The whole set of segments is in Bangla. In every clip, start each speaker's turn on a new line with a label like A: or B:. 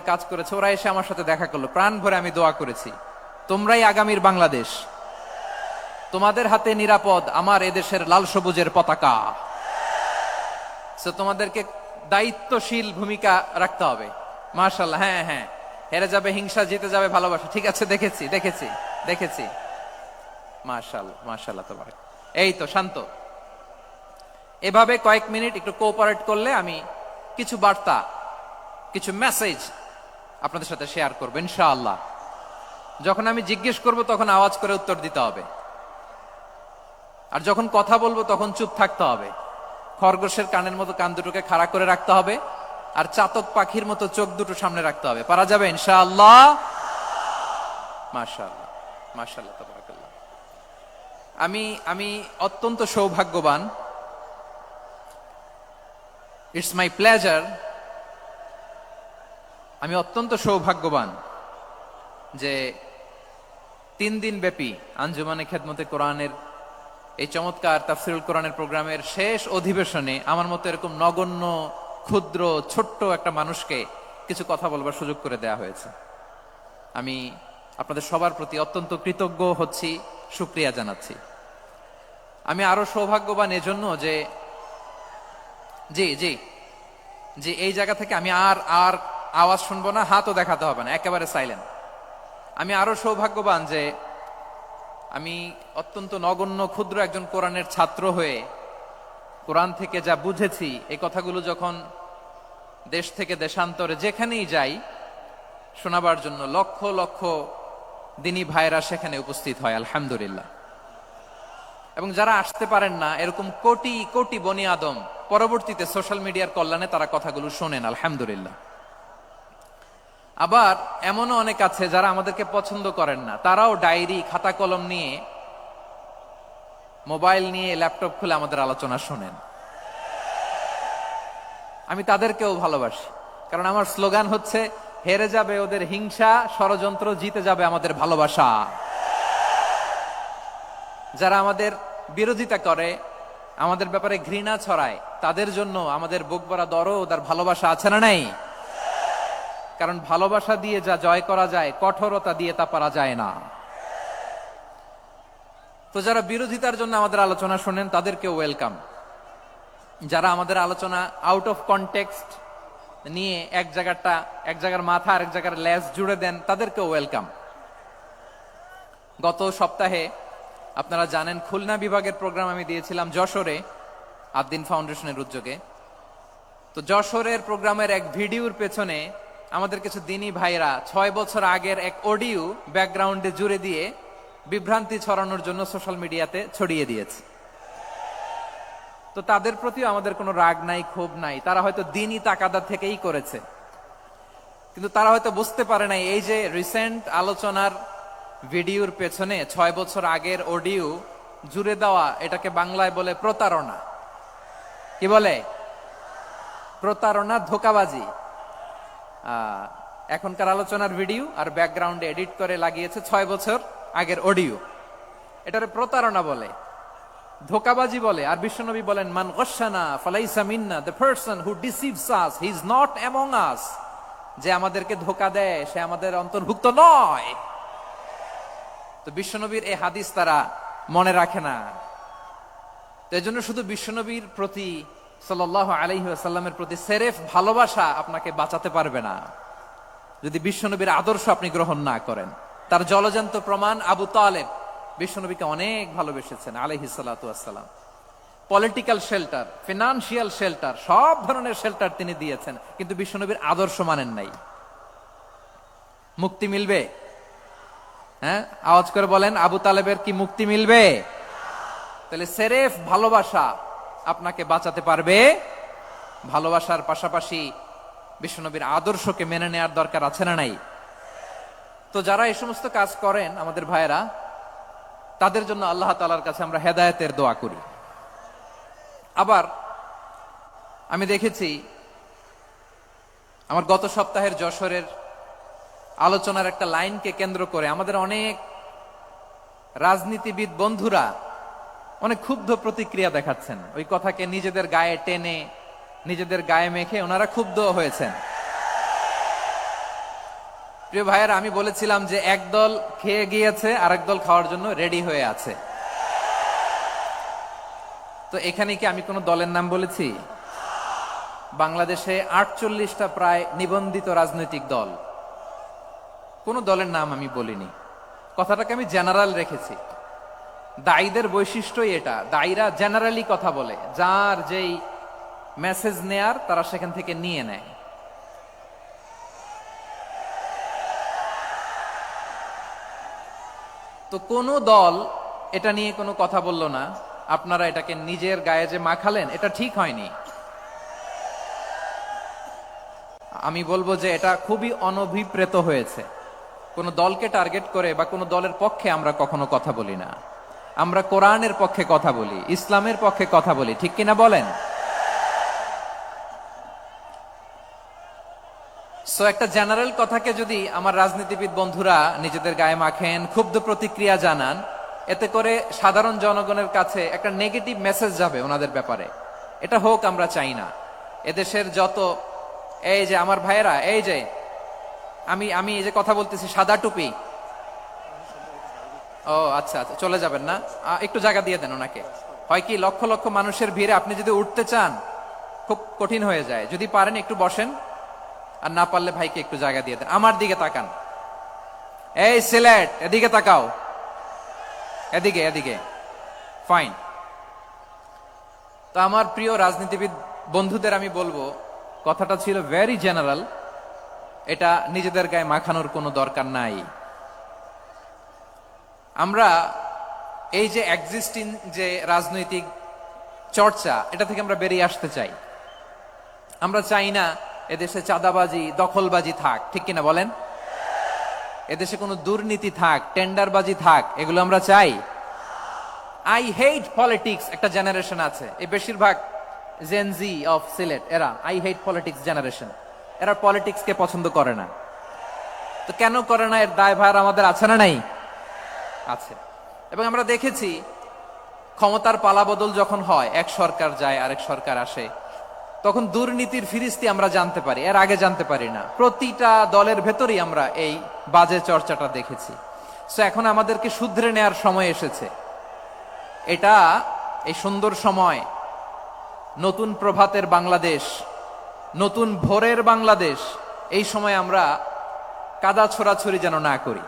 A: কাজ করেছে, ওরা এসে আমার সাথে দেখা করলো, প্রাণ ভরে আমি দোয়া করেছি, তোমরাই আগামীর বাংলাদেশ, তোমাদের হাতে নিরাপদ আমার এদেশের লাল সবুজের পতাকা। তোমাদেরকে দায়িত্বশীল ভূমিকা রাখতে হবে। মাশাআল্লাহ, হ্যাঁ হ্যাঁ, হেরে যাবে হিংসা, জিতে যাবে ভালোবাসা। ঠিক আছে, দেখেছি দেখেছি দেখেছি। মাশাআল্লাহ মাশাআল্লাহ, তোমার এই তো শান্ত। এভাবে কয়েক মিনিট একটু কোঅপারেট করলে আমি কিছু বার্তা, কিছু মেসেজ আপনাদের সাথে শেয়ার করবো ইনশাআল্লাহ। যখন আমি জিজ্ঞেস করব তখন আওয়াজ করে উত্তর দিতে হবে, আর যখন কথা বলবো তখন চুপ থাকতে হবে। খরগোশের কানের মতো কান দুটোকে খাড়া করে রাখতে হবে, আর চাতক পাখির মতো চোখ দুটো সামনে রাখতে হবে। পারা যাবে ইনশাআল্লাহ? মাশাআল্লাহ মাশাআল্লাহ, তাবারাকাল্লাহ। আমি অত্যন্ত সৌভাগ্যবান, ইটস মাই প্লেজার, আমি অত্যন্ত সৌভাগ্যবান যে 3 দিন ব্যাপী আঞ্জুমানে খেদমতে কোরআনের এই চমৎকার তাফসীরুল কোরআনের প্রোগ্রামের শেষ অধিবেশনে আমার মতো এরকম নগণ্য, ক্ষুদ্র, ছোট্ট একটা মানুষকে কিছু কথা বলবার সুযোগ করে দেয়া হয়েছে। আমি আপনাদের সবার প্রতি অত্যন্ত কৃতজ্ঞ হচ্ছি, শুকরিয়া জানাচ্ছি। আমি আরো সৌভাগ্যবান এজন্য যে জি জি জি এই জায়গা থেকে আমি আর আওয়াজ শুনবো না, হাতও দেখাতে হবে না, একেবারে সাইলেন্ট। আমি আরো সৌভাগ্যবান যে আমি অত্যন্ত নগণ্য, ক্ষুদ্র একজন কোরআনের ছাত্র হয়ে কোরআন থেকে যা বুঝেছি, এই কথাগুলো যখন দেশ থেকে দেশান্তরে যেখানেই যাই শোনাবার জন্য লক্ষ লক্ষ দিনী ভাইরা সেখানে উপস্থিত হয় আলহামদুলিল্লাহ। এবং যারা আসতে পারেন না, এরকম কোটি কোটি বনি আদম পরবর্তীতে সোশ্যাল মিডিয়ার কল্যাণে তারা কথাগুলো শোনেন আলহামদুলিল্লাহ। আবার এমনও অনেক আছে যারা আমাদেরকে পছন্দ করেন না, তারাও ডায়েরি, খাতা কলম নিয়ে, মোবাইল নিয়ে, ল্যাপটপ খুলে আমাদের আলোচনা শোনেন। আমি তাদেরকেও ভালোবাসি, কারণ আমার স্লোগান হচ্ছে, হেরে যাবে ওদের হিংসা ষড়যন্ত্র, জিতে যাবে আমাদের ভালোবাসা। যারা আমাদের বিরোধিতা করে, আমাদের ব্যাপারে ঘৃণা ছড়ায়, তাদের জন্য আমাদের বুক ভরা দরদ আর ভালোবাসা আছে না নাই? কারণ ভালোবাসা দিয়ে যা জয় করা যায়, কঠোরতা দিয়ে তা পারা যায় না। তো যারা বিরোধিতার জন্য আমাদের আলোচনা শোনেন তাদেরকেও ওয়েলকাম। যারা আমাদের আলোচনা আউট অফ কনটেক্সট নিয়ে এক জায়গার মাথা আর এক জায়গার লেজ জুড়ে দেন, তাদেরকেও ওয়েলকাম। গত সপ্তাহে আপনারা জানেন খুলনা বিভাগের প্রোগ্রাম আমি দিয়েছিলাম যশোরে, আদ্দিন ফাউন্ডেশনের উদ্যোগে। তো যশোরের প্রোগ্রামের এক ভিডিওর পেছনে আমাদের কিছু দিনী ভাইরা 6 বছর আগের এক অডিও ব্যাকগ্রাউন্ডে জুড়ে দিয়ে বিভ্রান্তি ছড়ানোর জন্য সোশ্যাল মিডিয়াতে ছড়িয়ে দিয়েছে। তো তাদের প্রতিও আমাদের কোনো রাগ নাই, ক্ষোভ নাই। তারা হয়তো দিনই তাকাদা থেকেই করেছে, কিন্তু তারা হয়তো বুঝতে পারে নাই এই যে রিসেন্ট আলোচনার ভিডিওর পেছনে 6 বছর আগের অডিও জুড়ে দেওয়া, এটাকে বাংলায় বলে প্রতারণা। কি বলে? প্রতারণা, ধোঁকাবাজি। এখনকার আলোচনার ভিডিও আর ব্যাকগ্রাউন্ডে এডিট করে লাগিয়েছে 6 বছর আগের অডিও। এটারে প্রতারণা বলে, ধোঁকাবাজি বলে। আর বিশ্বনবী বলেন, মান গশানা ফালাইসা মিন্না, the person who deceives us he is not among us. যে আমাদেরকে ধোঁকা দেয় সে আমাদের অন্তর্ভুক্ত নয়। তো বিশ্বনবীর এই হাদিস তারা মনে রাখে না। তো এজন্য শুধু বিশ্বনবীর প্রতি সাল্লাল্লাহু আলাইহি ওয়াসাল্লামের প্রতি সেরেফ ভালোবাসা আপনাকে বাঁচাতে পারবে না যদি বিশ্বনবীর আদর্শ আপনি গ্রহণ না করেন। তার জলজান্ত প্রমাণ আবু তালেব বিশ্বনবীকে অনেক ভালোবেসেছেন আলাইহিস সালাতু ওয়াসসালাম। পলিটিক্যাল শেল্টার, ফিনান্সিয়াল শেল্টার, সব ধরনের শেল্টার তিনি দিয়েছেন, কিন্তু বিশ্বনবীর আদর্শ মানেন নাই। মুক্তি মিলবে? হ্যাঁ, আওয়াজ করে বলেন, আবু তালেবের কি মুক্তি মিলবে? তাহলে সেরেফ ভালোবাসা আপনাকে বাঁচাতে পারবে। ভালোবাসার পাশাপাশি বিশ্বনবীর আদর্শকে মেনে নেওয়ার দরকার আছে না নাই? তো যারা এই সমস্ত কাজ করেন আমাদের ভাইয়েরা, তাদের জন্য আল্লাহ তাআলার কাছে আমরা হেদায়েতের দোয়া করি। আবার আমি দেখেছি আমার গত সপ্তাহের যশোরের আলোচনার একটা লাইনকে কেন্দ্র করে আমাদের অনেক রাজনীতিবিদ বন্ধুরা অনেক ক্ষুব্ধ প্রতিক্রিয়া দেখাচ্ছেন। ওই কথাকে নিজেদের গায়ে টেনে, নিজেদের গায়ে মেখে ওনারা ক্ষুব্ধ হয়েছেন। প্রিয় ভাইয়েরা, আমি বলেছিলাম যে একদল খেয়ে গিয়েছে, আরেক দল খাওয়ার জন্য রেডি হয়ে আছে। তো এখানে কি আমি কোনো দলের নাম বলেছি? বাংলাদেশে 48টা প্রায় নিবন্ধিত রাজনৈতিক দল, কোন দলের নাম আমি বলিনি। কথাটাকে আমি জেনারেল রেখেছি। দায়ীদের বৈশিষ্ট্যই এটা, দায়ীরা জেনারেলি কথা বলে, যার যেই মেসেজ নেয়ার তারা সেখান থেকে নিয়ে নেয়। তো কোন দল এটা নিয়ে কোনো কথা বলল না, আপনারা এটাকে নিজের গায়ে যে মাখালেন, এটা ঠিক হয়নি। আমি বলবো যে এটা খুবই অনভিপ্রেত হয়েছে। কোন দলকে টার্গেট করে বা কোন দলের পক্ষে আমরা কখনো কথা বলি না। আমরা কোরআনের পক্ষে কথা বলি, ইসলামের পক্ষে কথা বলি, ঠিক কিনা বলেন? সো একটা জেনারেল কথাকে যদি আমার রাজনীতিবিদ বন্ধুরা নিজেদের গায়ে মাখেন, ক্ষুব্ধ প্রতিক্রিয়া জানান, এতে করে সাধারণ জনগণের কাছে একটা নেগেটিভ মেসেজ যাবে ওনাদের ব্যাপারে। এটা হোক আমরা চাই না। এদেশের যত, এই যে আমার ভাইয়েরা, এই যে আমি এই যে কথা বলতেছি, সাদা টুপি, ও আচ্ছা আচ্ছা, চলে যাবেন না? একটু জায়গা দিয়ে দেন ওনাকে। হয় কি, লক্ষ লক্ষ মানুষের ভিড়ে আপনি যদি উঠতে চান খুব কঠিন হয়ে যায়। যদি পারেন একটু বসেন, আর না পারলে ভাইকে একটু জায়গা দিয়ে দেন। আমার দিকে তাকান, এই সিলেট, এদিকে তাকাও, এদিকে এদিকে, ফাইন। তো আমার প্রিয় রাজনীতিবিদ বন্ধুদের আমি বলবো, কথাটা ছিল ভেরি জেনারেল, এটা নিজেদের গায়ে মাখানোর কোনো দরকার নাই। আমরা এই যে এক্সিস্টিং যে রাজনৈতিক চর্চা, এটা থেকে আমরা বেরিয়ে আসতে চাই। আমরা চাই না এদেশে চাঁদাবাজি, দখলবাজি থাক, ঠিক কিনা বলেন? এদেশে কোনো দুর্নীতি থাক, টেন্ডারবাজি থাক, এগুলো আমরা চাই। আই হেট পলিটিক্স একটা জেনারেশন আছে, এই বেশিরভাগ জেনজি অফ সিলেট, এরা আই হেট পলিটিক্স জেনারেশন। এরা পলিটিক্সকে পছন্দ করে না। তো কেন করে না, এর দায়ভার আমাদের আছে না নাই? আছে। এবং আমরা দেখেছি ক্ষমতার পালাবদল যখন হয়, এক সরকার যায় আরেক সরকার আসে, তখন দুর্নীতির ফিরিস্তি আমরা জানতে পারি, এর আগে জানতে পারি না। প্রতিটা দলের ভেতরেই আমরা এই বাজে চর্চাটা দেখেছি। সো এখন আমাদেরকে শুধরে নেয়ার সময় এসেছে। এটা এই সুন্দর সময়, নতুন প্রভাতের বাংলাদেশ, নতুন ভোরের বাংলাদেশ, এই সময় আমরা কাদা ছোড়াছড়ি যেন না করি।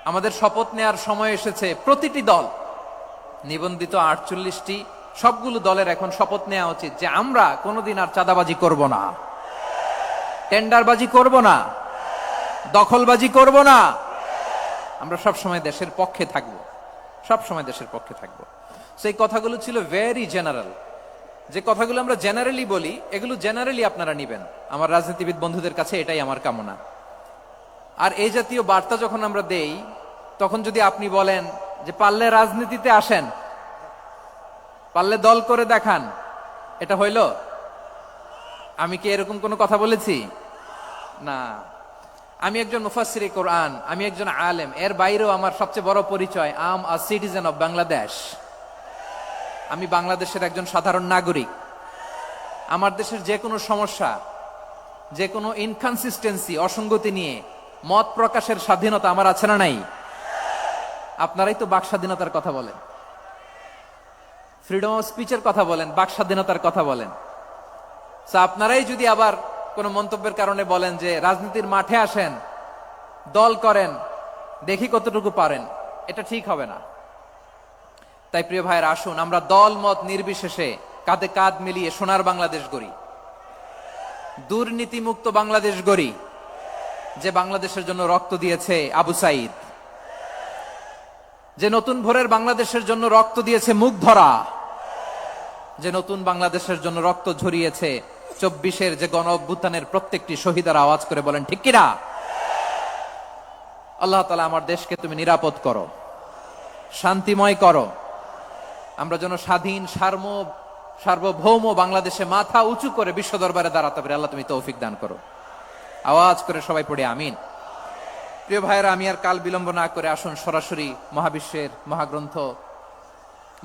A: আমাদের শপথ নেয়ার সময় এসেছে। প্রতিটি দল, নিবন্ধিত 48টি, সবগুলো দলের এখন শপথ নেওয়া উচিত যে আমরা কোনোদিন আর চাঁদাবাজি করব না, টেন্ডারবাজি করব না, দখলবাজি করব না। আমরা সব সময় দেশের পক্ষে থাকব, সব সময় দেশের পক্ষে থাকব। সেই কথাগুলো ছিল ভেরি জেনারেল। যে কথাগুলো আমরা জেনারেলি বলি, এগুলো জেনারেলি আপনারা নিবেন। আমার রাজনীতিবিদ বন্ধুদের কাছে এটাই আমার কামনা। আর এই জাতীয় বার্তা যখন আমরা দেই, তখন যদি আপনি বলেন যে পারলে রাজনীতিতে আসেন, পারলে দল করে দেখান, এটা হইল? আমি কি এরকম কোনো কথা বলেছি? না। আমি একজন মুফাসসিরে কোরআন, আমি একজন আলেম, এর বাইরেও আমার সবচেয়ে বড় পরিচয়, আম আ সিটিজেন অফ বাংলাদেশ। আমি বাংলাদেশের একজন সাধারণ নাগরিক। আমার দেশের যে কোনো সমস্যা, যে কোনো ইনকনসিস্টেন্সি, অসঙ্গতি নিয়ে মত প্রকাশের স্বাধীনতা আমার আছে না নাই? আপনারাই তো বাক স্বাধীনতার কথা বলেন, ফ্রিডম অফ স্পিচের কথা বলেন, বাক স্বাধীনতার কথা বলেন। আপনারাই যদি আবার কোন মন্তব্যের কারণে বলেন যে রাজনীতির মাঠে আসেন, দল করেন, দেখি কতটুকু পারেন, এটা ঠিক হবে না। তাই প্রিয় ভাইয়ের, আসুন আমরা দল মত নির্বিশেষে কাঁধে কাঁধ মিলিয়ে সোনার বাংলাদেশ গড়ি, দুর্নীতিমুক্ত বাংলাদেশ গড়ি, যে বাংলাদেশের জন্য রক্ত দিয়েছে আবু সাইদ, যে নতুন ভোরের বাংলাদেশের জন্য রক্ত দিয়েছে মুগ্ধরা, যে নতুন বাংলাদেশের জন্য রক্ত ঝরিয়েছে 24-এর যে গণ অভ্যুত্থানের প্রত্যেকটি শহীদার। আওয়াজ করে বলেন ঠিক কিনা? আল্লাহ তাআলা আমার দেশকে তুমি নিরাপদ করো, শান্তিময় করো। আমরা যেন স্বাধীন, সার্বভৌম বাংলাদেশে মাথা উঁচু করে বিশ্ব দরবারে দাঁড়াতে পারি। আল্লাহ তুমি তৌফিক দান করো। আওয়াজ করে সবাই পড়ে আমিন। প্রিয় ভাইয়েরা, আমি আর কাল বিলম্ব না করে আসুন সরাসরি মহাবিশ্বের মহাগ্রন্থ,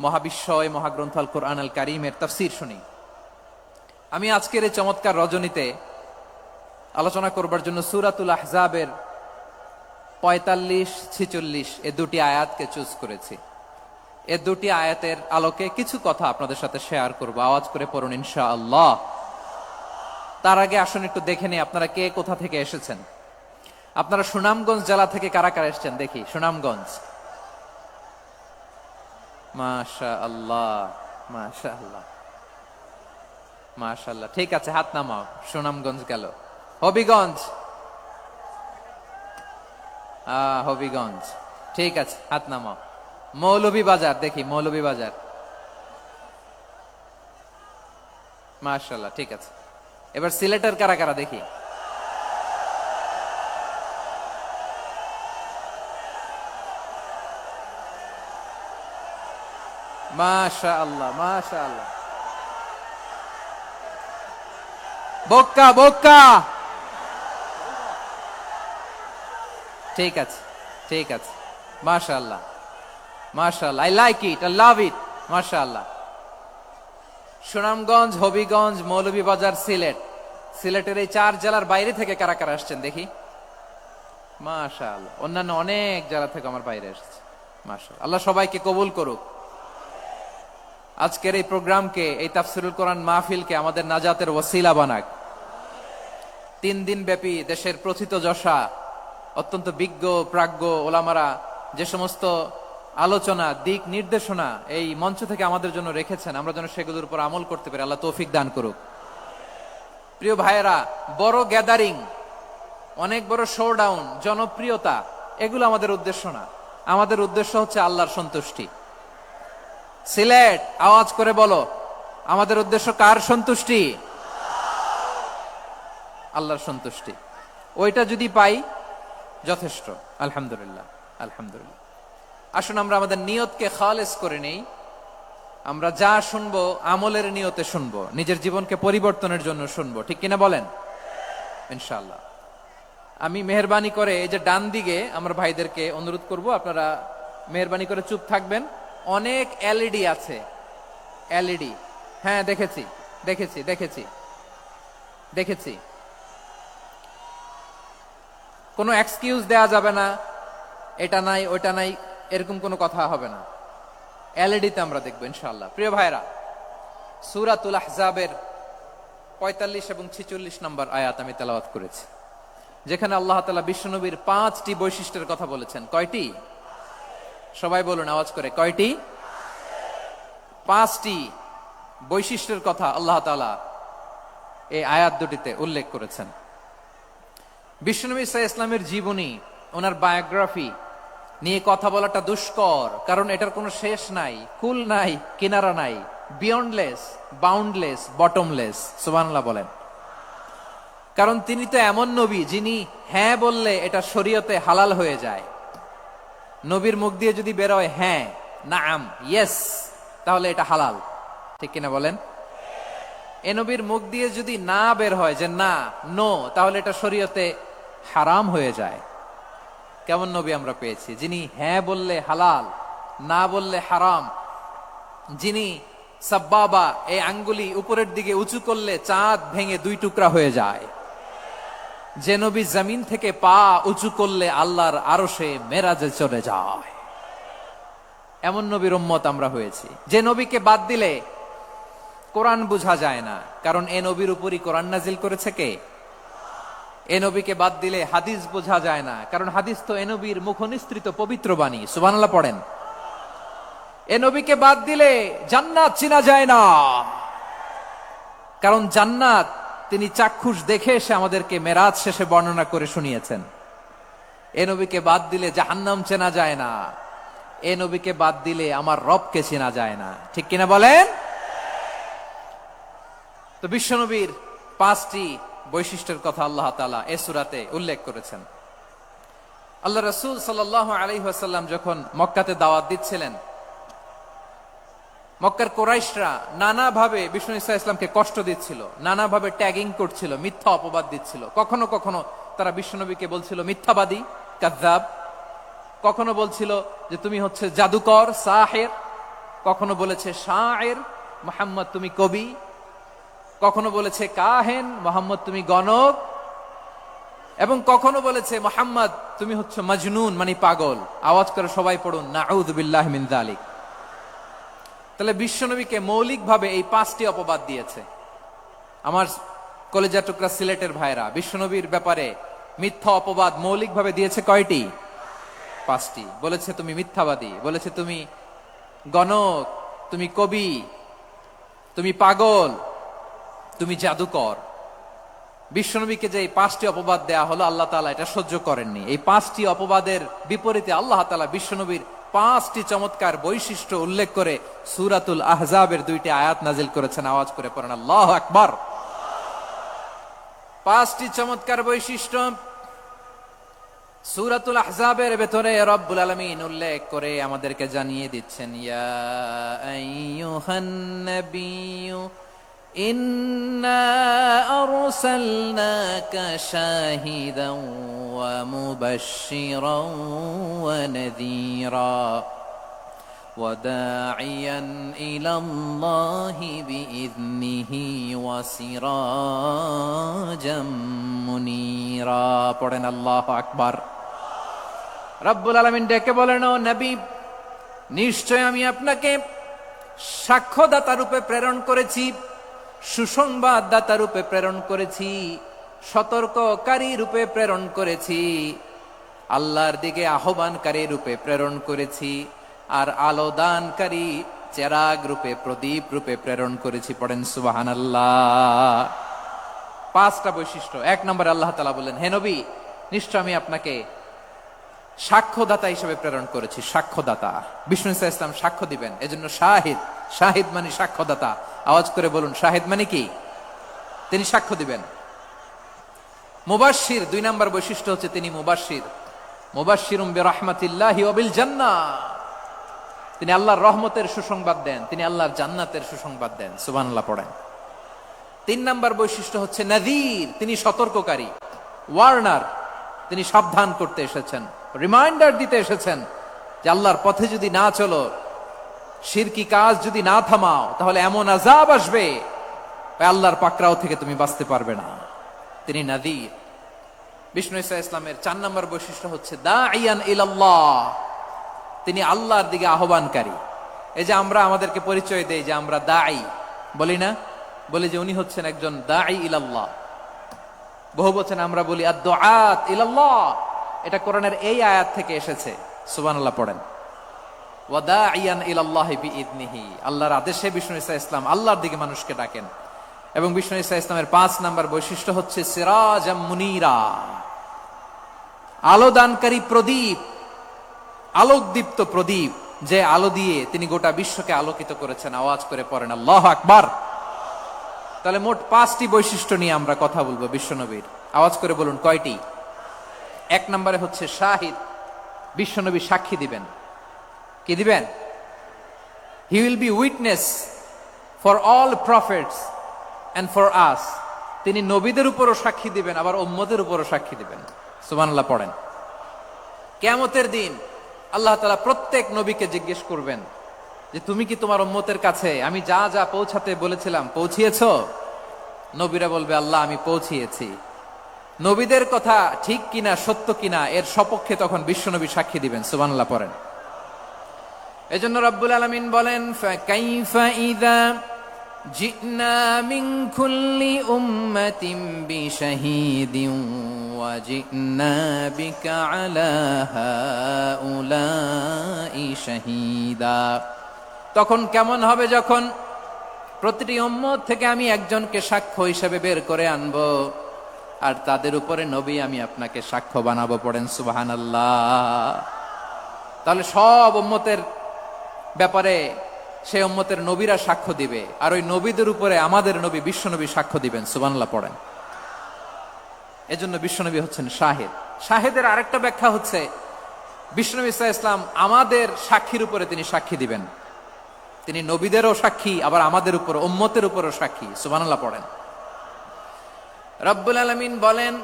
A: মহাবিশ্বয় মহাগ্রন্থ আল কোরআন আল কারীমের তাফসীর শুনি। আমি আজকের এই চমৎকার রজনীতে আলোচনা করবার জন্য সূরাতুল আহজাবের 45-46 এ দুটি আয়াতকে চুজ করেছি। এ দুটি আয়াতের আলোকে কিছু কথা আপনাদের সাথে শেয়ার করব। আওয়াজ করে পড়ুন ইনশাআল্লাহ। তার আগে আসুন একটু দেখে নিই আপনারা কে কোথা থেকে এসেছেন। আপনারা সুনামগঞ্জ জেলা থেকে কারা কারা এসেছেন দেখি। সুনামগঞ্জ, মাশাআল্লাহ মাশাআল্লাহ মাশাআল্লাহ, ঠিক আছে, হাত নামাও। সুনামগঞ্জ গেল। হবিগঞ্জ, হবিগঞ্জ, ঠিক আছে, হাত নামাও। মৌলভীবাজার দেখি, মৌলভীবাজার, মাশাআল্লাহ, ঠিক আছে। এবার সিলেটের কারা কারা দেখি। মাশাআল্লাহ মাশাআল্লাহ। বক্কা বক্কা, ঠিক আছে ঠিক আছে, মাশাআল্লাহ মাশাআল্লাহ, I like it, I love it, মাশাআল্লাহ। সুনামগঞ্জ, হবিগঞ্জ, মৌলভীবাজার, সিলেট। সিলেটের এই 4 জেলার বাইরে থেকে কারা কারা আসছেন দেখি। মাশাআল্লাহ, অন্যান্য অনেক জেলা থেকে আমার বাইরে এসেছে, মাশাআল্লাহ। আল্লাহ সবাইকে কবুল করুক। আজকের এই প্রোগ্রামকে, এই তাফসীরুল কোরআন মাহফিলকে আমাদের নাজাতের ওসিলা বানাক। 3 দিন ব্যাপী দেশের প্রথিতযশা অত্যন্ত বিজ্ঞ প্রাজ্ঞ ওলামারা যে সমস্ত আলোচনা, দিক নির্দেশনা এই মঞ্চ থেকে আমাদের জন্য রেখেছেন, আমরা যেন সেগুলোর উপর আমল করতে পারি। আল্লাহ তৌফিক দান করুক। প্রিয় ভাইয়েরা, বড় গ্যাদারিং, অনেক বড় শোডাউন, জনপ্রিয়তা, এগুলো আমাদের উদ্দেশ্য না। আমাদের উদ্দেশ্য হচ্ছে আল্লাহর সন্তুষ্টি। সিলেট, আওয়াজ করে বলো, আমাদের উদ্দেশ্য কার সন্তুষ্টি? আল্লাহর সন্তুষ্টি। ওইটা যদি পাই যথেষ্ট, আলহামদুলিল্লাহ আলহামদুলিল্লাহ। আসুন আমরা আমাদের নিয়তকে খালেস করে নেই। আমরা যা শুনবো আমলের নিয়তে শুনবো, নিজের জীবনকে পরিবর্তনের জন্য শুনবো, ঠিক কিনা বলেন? ইনশাআল্লাহ। আমি মেহেরবানি করে এই যে ডান দিকে আমার ভাইদেরকে অনুরোধ করব, আপনারা মেহেরবানি করে চুপ থাকবেন। অনেক এলইডি আছে, এলইডি, হ্যাঁ দেখেছি দেখেছি দেখেছি দেখেছি। কোনো এক্সকিউজ দেয়া যাবে না, এটা নাই ওটা নাই, এরকম কোনো কথা হবে না। এলইডিতে আমরা দেখবো ইনশাআল্লাহ। প্রিয় ভাইরা, সূরাতুল আহজাবের 45 এবং 46 নম্বর আয়াত আমি তেলাওয়াত করেছি, যেখানে আল্লাহ তাআলা বিশ্বনবীর 5টি বৈশিষ্ট্যের কথা বলেছেন। কয়টি? সবাই বলুন আওয়াজ করে, কয়টি? 5টি বৈশিষ্ট্যের কথা আল্লাহ তাআলা এই আয়াত দুটিতে উল্লেখ করেছেন। বিশ্বনবী সাল্লাল্লাহু আলাইহি ওয়াসাল্লামের জীবনী, ওনার বায়োগ্রাফি নিয়ে কথা বলাটা দুষ্কর, কারণ এটার কোনো শেষ নাই, কুল নাই, কিনারা নাই, বিয়ন্ডলেস, বাউন্ডলেস, বটমলেস। সুবহানাল্লাহ বলেন। কারণ তিনি তো এমন নবী যিনি হ্যাঁ বললে এটা শরীয়তে হালাল হয়ে যায়। নবীর মুখ দিয়ে যদি বের হয় হ্যাঁ, নাম, ইয়েস, তাহলে এটা হালাল, ঠিক কিনা বলেন? এ নবীর মুখ দিয়ে যদি না বের হয় যে না, নো, তাহলে এটা শরীয়তে হারাম হয়ে যায়। কেমন নবী আমরা পেয়েছি, যিনি হ্যাঁ বললে হালাল, না বললে হারাম, যিনি সাব্বাবা, এই আঙ্গুলি উপরের দিকে উঁচু করলে চাঁদ ভেঙে 2 টুকরা হয়ে যায়, যে নবী জমিন থেকে পা উঁচু করলে আল্লাহর আরশে মেরাজে চলে যায়। এমন নবীর উম্মত আমরা হয়েছি। যে নবীকে বাদ দিলে কোরআন বোঝা যায় না, কারণ এ নবীর উপরই কোরআন নাজিল করেছে কে? এ নবীকে বাদ দিলে হাদিস বোঝা যায় না, কারণ হাদিস তো এ নবীর মুখনিসৃত পবিত্র বাণী। সুবহানাল্লাহ পড়েন। এ নবীকে বাদ দিলে জান্নাত চিনা যায় না, কারণ জান্নাত তিনি চাক্ষুষ দেখে এসে আমাদেরকে মেরাজ শেষে বর্ণনা করে শুনিয়েছেন। এ নবীকে বাদ দিলে জাহান্নাম চেনা যায় না, এ নবীকে বাদ দিলে আমার রবকে চেনা যায় না, ঠিক কিনা বলেন? তো বিশ্বনবীর 5টি বৈশিষ্ট্যের কথা আল্লাহ তাআলা এই সূরাতে উল্লেখ করেছেন। আল্লাহ রাসূল সাল্লাল্লাহু আলাইহি ওয়াসাল্লাম যখন মক্কাতে দাওয়াত দিচ্ছিলেন, মক্কার কুরাইশরা নানাভাবে বিষ্ণু ঈসা ইসলামকে কষ্ট দিচ্ছিল, নানাভাবে ট্যাগিং করছিল, মিথ্যা অপবাদ দিচ্ছিল। কখনো কখনো তারা বিশ্বনবীকে বলছিল মিথ্যাবাদী, কাযযাব। কখনো বলছিল যে তুমি হচ্ছে জাদুকর, সাহির। কখনো বলেছে শায়ের, মুহাম্মদ তুমি কবি। কখনো বলেছে কাহেন, মুহাম্মদ তুমি গণক। এবং কখনো বলেছে মুহাম্মদ তুমি হচ্ছে মাজনুন মানে পাগল। আওয়াজ করে সবাই পড়ুন নাউযু বিল্লাহি মিন যালিক। তাহলে বিশ্বনবীকে মৌলিকভাবে এই 5টি অপবাদ দিয়েছে। আমার কলেজা টুকরা সিলেটের ভাইরা, বিশ্বনবীর ব্যাপারে মিথ্যা অপবাদ মৌলিকভাবে দিয়েছে কয়টি? 5টি। বলেছে তুমি মিথ্যাবাদী, বলেছে তুমি গণক, তুমি কবি, তুমি পাগল, তুমি জাদুকর। বিশ্বনবীকে যে এই 5টি অপবাদ দেয়া হলো, আল্লাহ তাআলা এটা সহ্য করেননি। এই 5টি অপবাদের বিপরীতে আল্লাহ তাআলা বিশ্বনবীর 5টি চমৎকার বৈশিষ্ট্য উল্লেখ করে সূরাতুল আহজাবের 2টি আয়াত নাজিল করেছেন। আওয়াজ করে পড়েন আল্লাহু আকবার। 5টি চমৎকার বৈশিষ্ট্য সূরাতুল আহজাবের ভেতরে রব্বুল আলামিন উল্লেখ করে আমাদেরকে জানিয়ে দিচ্ছেন, ইয়া আইয়ুহান নাবিয়্যু ইন্না আরসালনাকা শাহিদান ওয়া মুবাশশিরান ওয়া নাযীরা ওয়া দাঈয়ান ইলাল্লাহি বিইذনিহি ওয়া সিরাজাম মুনীরা। পড়েন আল্লাহু আকবার। রব্বুল আলামিন ডেকে বলেন, ও নবী, নিশ্চয় আমি আপনাকে সাক্ষ্যদাতা রূপে প্রেরণ করেছি, সুসংবাদদাতা রূপে প্রেরণ করেছি, সতর্ককারী রূপে প্রেরণ করেছি, আল্লাহর দিকে আহ্বানকারী রূপে প্রেরণ করেছি, আর আলো দানকারী চেরাগ রূপে, প্রদীপ রূপে প্রেরণ করেছি। পড়েন সুবহানাল্লাহ। 5টা বৈশিষ্ট্য। 1 নম্বরে আল্লাহ তাআলা বললেন, হে নবী, নিশ্চয় আমি আপনাকে সাক্ষ্যদাতা হিসেবে প্রেরণ করেছি। সাক্ষ্যদাতা, বিষ্ণু ইসা ইসলাম সাক্ষ্য দিবেন, এজন্য শাহিদ। শাহিদ মানে সাক্ষ্যদাতা। আওয়াজ করে বলুন, শাহিদ মানে কি? তিনি সাক্ষ্য দিবেন। মুবাশশির, 2 নম্বর বৈশিষ্ট্য হচ্ছে তিনি মুবাশশির। মুবাশশিরুম বিরাহমাতিল্লাহি ওয়া বিল জান্নাহ, তিনি আল্লাহর রহমতের সুসংবাদ দেন, তিনি আল্লাহর জান্নাতের সুসংবাদ দেন। সুবহানাল্লাহ পড়েন। 3 নম্বর বৈশিষ্ট্য হচ্ছে নাযীর, তিনি সতর্ককারী, ওয়ার্নার, তিনি সাবধান করতে এসেছেন, রিমাইন্ডার দিতে এসেছেন যে আল্লাহর পথে যদি না চলো, শিরকি কাজ যদি না থামাও, তাহলে এমন আযাব আসবে আল্লাহর পাকড়াও থেকে তুমি বাঁচতে পারবে না। তিনি নাযীর। বিষ্ণু ইসা ইসলামের 4 নম্বর বৈশিষ্ট্য হচ্ছে দাঈয়ান ইলাল্লাহ, তিনি আল্লাহর দিকে আহ্বানকারী। এই যে আমরা আমাদেরকে পরিচয় দেই যে আমরা দাঈ, বলি না? বলি যে উনি হচ্ছেন একজন দাঈ ইলাল্লাহ। বহু বচনে আমরা বলি আদ-দুআত ইলাল্লাহ। এটা কোরআনের এই আয়াত থেকে এসেছে। সুবহানাল্লাহ পড়েন। ওয়া দাঈয়ান ইলাল্লাহি বিইذনিহি, আল্লাহর আদেশে বিষ্ণু ইসা ইসলাম আল্লাহর দিকে মানুষকে ডাকেন। এবং বিষ্ণু ইসা ইসলামের 5 নম্বর বৈশিষ্ট্য হচ্ছে সিরাজাম মুনীরা, আলোদানকারী প্রদীপ, আলোকদীপ্ত প্রদীপ, যে আলো দিয়ে তিনি গোটা বিশ্বকে আলোকিত করেছেন। আওয়াজ করে পড়েন আল্লাহু আকবার। তাহলে মোট 5টি বৈশিষ্ট্য নিয়ে আমরা কথা বলবো বিশ্বনবীর। আওয়াজ করে বলুন কয়টি? 1 নম্বরে হচ্ছে শাহিদ, বিশ্বনবী সাক্ষী দিবেন। কি দিবেন? He will be witness for all prophets and for us. তিনি নবীদের উপরও সাক্ষী দিবেন, আবার উম্মতের উপরও সাক্ষী দিবেন। সুবহানাল্লাহ পড়েন। কিয়ামতের দিন আল্লাহ তাআলা প্রত্যেক নবীকে জিজ্ঞেস করবেন যে তুমি কি তোমার উম্মতের কাছে আমি যা যা পৌঁছাতে বলেছিলাম পৌঁছিয়েছো? নবীরা বলবে আল্লাহ আমি পৌঁছিয়েছি। নবীদের কথা ঠিক কিনা, সত্য কিনা, এর সপক্ষে তখন বিশ্বনবী সাক্ষী দিবেন। সুবহানাল্লাহ পড়েন। এজন্য রব্বুল আলামিন বলেন, ফাকাইফা ইযা জিনা মিন কুল্লি উম্মাতিন বিশাহীদিন ওয়া জিনা বিকা আলা হাউলাই শাহীদা। তখন কেমন হবে যখন প্রতিটি উম্মত থেকে আমি একজনকে সাক্ষ্য হিসেবে বের করে আনবো, আর তাদের উপরে নবী আমি আপনাকে সাক্ষ্য বানাবো। পড়েন সুবহানাল্লাহ। তাহলে সব উম্মতের ব্যাপারে সেই উম্মতের নবীরা সাক্ষ্য দিবে, আর ওই নবীদের উপরে আমাদের নবী বিশ্বনবী সাক্ষ্য দিবেন। সুবহানাল্লাহ পড়েন। এজন্য বিশ্বনবী হচ্ছেন শাহিদ। শাহিদের আরেকটা ব্যাখ্যা হচ্ছে বিশ্বনবী সাল্লাল্লাহু আলাইহি ওয়াসাল্লাম আমাদের সাক্ষীর উপরে তিনি সাক্ষী দিবেন। তিনি নবীদেরও সাক্ষী, আবার আমাদের উপর, উম্মতের উপরও সাক্ষী। সুবহানাল্লাহ পড়েন। রব্বুল আলামিন বলেন,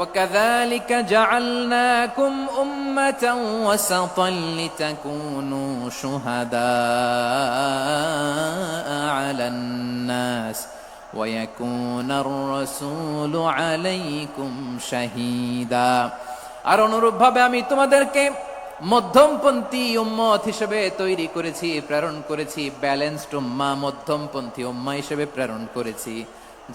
A: وَكَذَلِكَ جَعَلْنَاكُمْ أُمَّةً وَسَطًا لِتَكُونُوا شُهَدَاءَ عَلَى النَّاسِ ويكون الرسول عليكم شهيدا। আর অনুরূপভাবে আমি তোমাদেরকে মধ্যমপন্থী উম্মত হিসেবে তৈরি করেছি, প্রেরণ করেছি, ব্যালেন্সড উম্মাহ, মধ্যমপন্থী উম্মাহ হিসেবে প্রেরণ করেছি,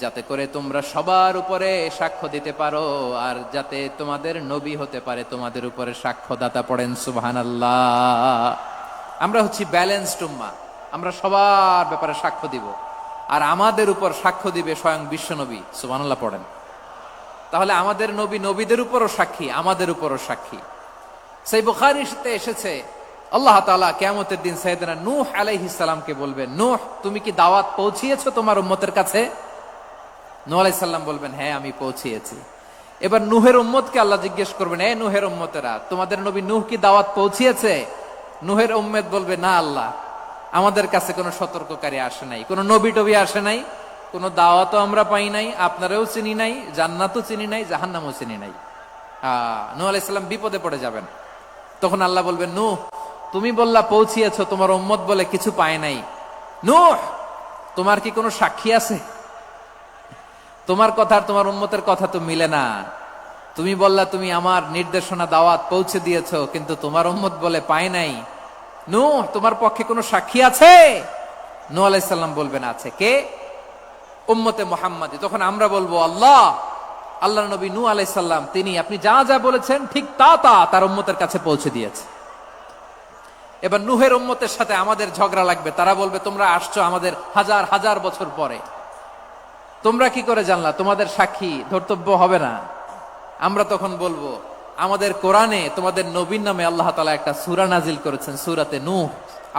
A: যাতে করে তোমরা সবার উপরে সাক্ষ্য দিতে পারো, আর যাতে তোমাদের নবী হতে পারে তোমাদের উপরে সাক্ষ্যদাতা। পড়েন সুবহানাল্লাহ। আমরা হচ্ছি ব্যালেন্সড উম্মাহ, আমরা সবার ব্যাপারে সাক্ষ্য দিব, আর আমাদের উপর সাক্ষ্য দিবে স্বয়ং বিশ্বনবী। সুবহানাল্লাহ পড়েন। তাহলে আমাদের নবী নবীদের উপরও সাক্ষী, আমাদের উপরও সাক্ষী। সেই বুখারীতে এসেছে আল্লাহ তাআলা কিয়ামতের দিন সাইয়েদনা নূহ আলাইহিস সালামকে বলবেন, নূহ তুমি কি দাওয়াত পৌঁছিয়েছো তোমার উম্মতের কাছে? নূহ আলাইহিস সালাম বলবেন, হ্যাঁ আমি পৌঁছিয়েছি। এবার নূহের উম্মতকে আল্লাহ জিজ্ঞেস করবেন, এ নূহের উম্মতেরা, তোমাদের নবী নূহ কি দাওয়াত পৌঁছিয়েছে? নূহের উম্মত বলবে, না আল্লাহ, আমাদের কাছে কোনো সতর্ককারী আসে নাই, কোনো নবী টবি আসে নাই, কোনো দাওয়াতও আমরা পাই নাই, আপনারাও চিনি নাই, জান্নাতও চিনি নাই, জাহান্নামও চিনি নাই। নূহ আলাইহিস সালাম বিপদে পড়ে যাবেন। তখন আল্লাহ বলবেন, নূহ তুমি বললা পৌঁছিয়েছো, তোমার উম্মত বলে কিছু পায় নাই। নূহ তোমার কি কোনো সাক্ষী আছে? তোমার কথা আর তোমার উম্মতের কথা তো মিলে না। তুমি বললা তুমি আমার নির্দেশনা দাওয়াত পৌঁছে দিয়েছো, কিন্তু তোমার উম্মত বলে পায় নাই। নূহ তোমার পক্ষে কোনো সাক্ষী আছে? নূহ আলাইহিস সালাম বলবেন, আছে। কে? উম্মতে মুহাম্মাদি। তখন আমরা বলবো, আল্লাহ, আল্লাহর নবী নূহ আলাইহিস সালাম তিনি আপনি যা যা বলেছেন ঠিক তা তা তার উম্মতের কাছে পৌঁছে দিয়েছে। এবার নূহের উম্মতের সাথে আমাদের ঝগড়া লাগবে। তারা বলবে, তোমরা আসছো আমাদের হাজার হাজার বছর পরে, তোমরা কি করে জানলা? তোমাদের সাক্ষী ধর্তব্য হবে না। আমরা তখন বলবো, আমাদের কোরআনে তোমাদের নবীর নামে আল্লাহ তাআলা একটা সূরা নাজিল করেছেন, সূরাতে নূহ।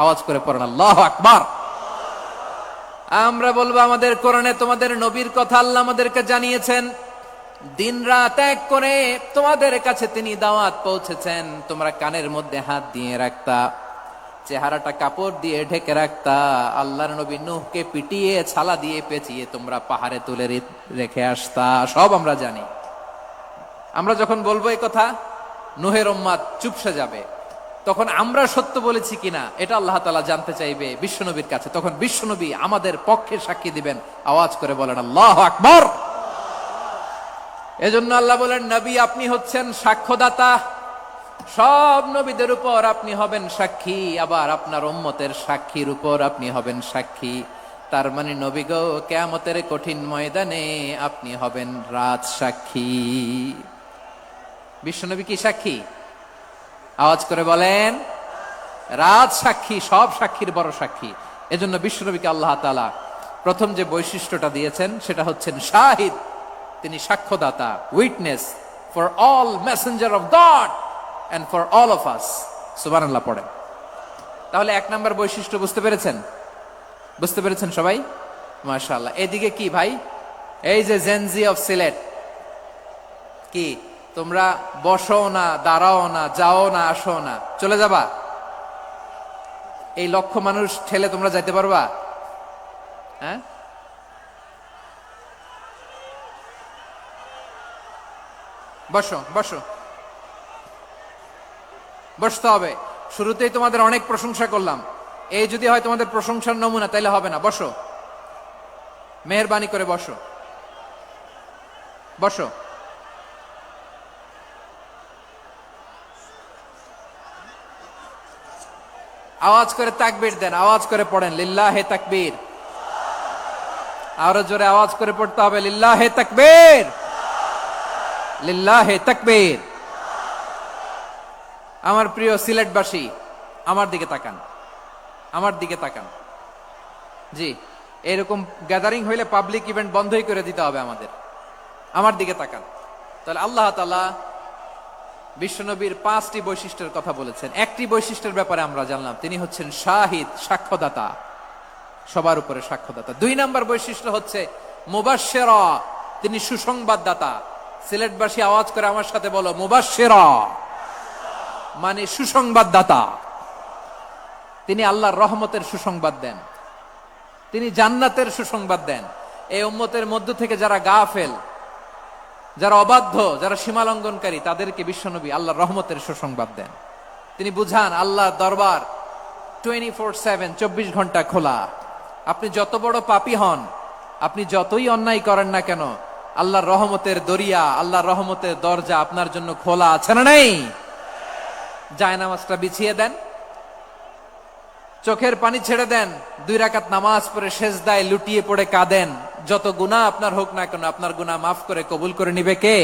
A: আওয়াজ করে পড়েন আল্লাহু আকবার। আমরা বলবো, আমাদের কোরআনে তোমাদের নবীর কথা আল্লাহ আমাদেরকে জানিয়েছেন, দিন রাত এক করে তোমাদের কাছে তিনি দাওয়াত পৌঁছেছেন। তোমরা কানের মধ্যে হাত দিয়ে রাখতা, চেহারাটা কাপড় দিয়ে ঢেকে রাখতা, আল্লাহর নবী নূহকে পিটিয়ে ছালা দিয়ে পেঁচিয়ে তোমরা পাহাড়ে তুলে রেখে আসতা, সব আমরা জানি। আমরা যখন বলবো এই কথা, নূহের উম্মত চুপসে যাবে। তখন আমরা সত্য বলেছি কিনা এটা আল্লাহ তাআলা জানতে চাইবে বিশ্বনবীর কাছে। তখন বিশ্বনবী আমাদের পক্ষে সাক্ষী দিবেন। আওয়াজ করে বলেন আল্লাহু আকবার। এজন্য আল্লাহ বলেন, নবী আপনি হচ্ছেন সাক্ষ্যদাতা, সব নবীদের উপর আপনি হবেন সাক্ষী, আবার আপনার উম্মতের সাক্ষীর উপর আপনি হবেন সাক্ষী। তার মানে নবী গো, কিয়ামতের কঠিন ময়দানে আপনি হবেন রাজ সাক্ষী। বিশ্বনবী কি সাক্ষী? আওয়াজ করে বলেন, রাজ সাক্ষী, সব সাক্ষীর বড় সাক্ষী। এজন্য বিশ্বনবীকে আল্লাহ তাআলা প্রথম যে বৈশিষ্ট্যটা দিয়েছেন সেটা হচ্ছেন শাহিদ। তিনি সাক্ষ্যদাতা, witness for all messenger of God and for all of us. সুবহানাল্লাহ পড়েন। তাহলে এক নাম্বার বৈশিষ্ট্য বুঝতে পেরেছেন? বুঝতে পেরেছেন সবাই? মাশাআল্লাহ। এদিকে কি ভাই, এই যে জেনজি অফ সিলেট, কি তোমরা বসো না, দাঁড়াও না, যাও না, আসো না, চলে যাবা? এই লক্ষ মানুষ ঠেলে তোমরা যাইতে পারবা? হ্যাঁ, বসো বসো, বসতে হবে। শুরুতেই তোমাদের অনেক প্রশংসা করলাম, এই যদি হয় তোমাদের প্রশংসার নমুনা, তাইলে হবে না। বসো, মেহেরবানি করে বসো, বসো। আওয়াজ করে তাকবীর দেন, আওয়াজ করে পড়েন লিল্লাহে তাকবীর। আরো জোরে আওয়াজ করে পড়তে হবে, লিল্লাহে তাকবীর, লিল্লাহে তাকবীর। আমার প্রিয় সিলেটবাসী, আমার দিকে তাকান, আমার দিকে তাকান। জি, এরকম গ্যাদারিং হইলে পাবলিক ইভেন্ট বন্ধই করে দিতে হবে আমাদের। আমার দিকে তাকান। তাহলে আল্লাহ তাআলা বিশ্বনবীর 5টি বৈশিষ্ট্যের কথা বলেছেন। একটি বৈশিষ্ট্যের ব্যাপারে আমরা জানলাম, তিনি হচ্ছেন শাহিদ, সাক্ষ্যদাতা, সবার উপরে সাক্ষ্যদাতা। 2 নাম্বার বৈশিষ্ট্য হচ্ছে মুবাশশিরা, তিনি সুসংবাদদাতা। সিলেটবাসী আওয়াজ করে আমার সাথে বলো, মুবাশশিরা মানে সুসংবাদদাতা। তিনি আল্লাহর রহমতের সুসংবাদ দেন, তিনি জান্নাতের সুসংবাদ দেন। এই উম্মতের মধ্য থেকে যারা গাফেল, যারা অবাধ্য, যারা সীমালঙ্ঘনকারী, তাদেরকে বিশ্বনবী আল্লাহর রহমতের সুসংবাদ দেন। তিনি বুঝান আল্লাহর দরবার 24/7, 24 ঘন্টা খোলা। আপনি যত বড় পাপী হন, আপনি যতই অন্যায় করেন না কেন, আল্লাহর রহমতের দরিয়া, আল্লাহর রহমতের দরজা আপনার জন্য খোলা আছে না নেই? জায়নামাজটা বিছিয়ে দেন, চোখের পানি ছেড়ে দেন, 2 রাকাত নামাজ পড়ে সেজদায় লুটিয়ে পড়ে কাঁদেন। যত গুনাহ আপনার হোক না কেন, আপনার গুনাহ মাফ করে কবুল করে নিবে কে?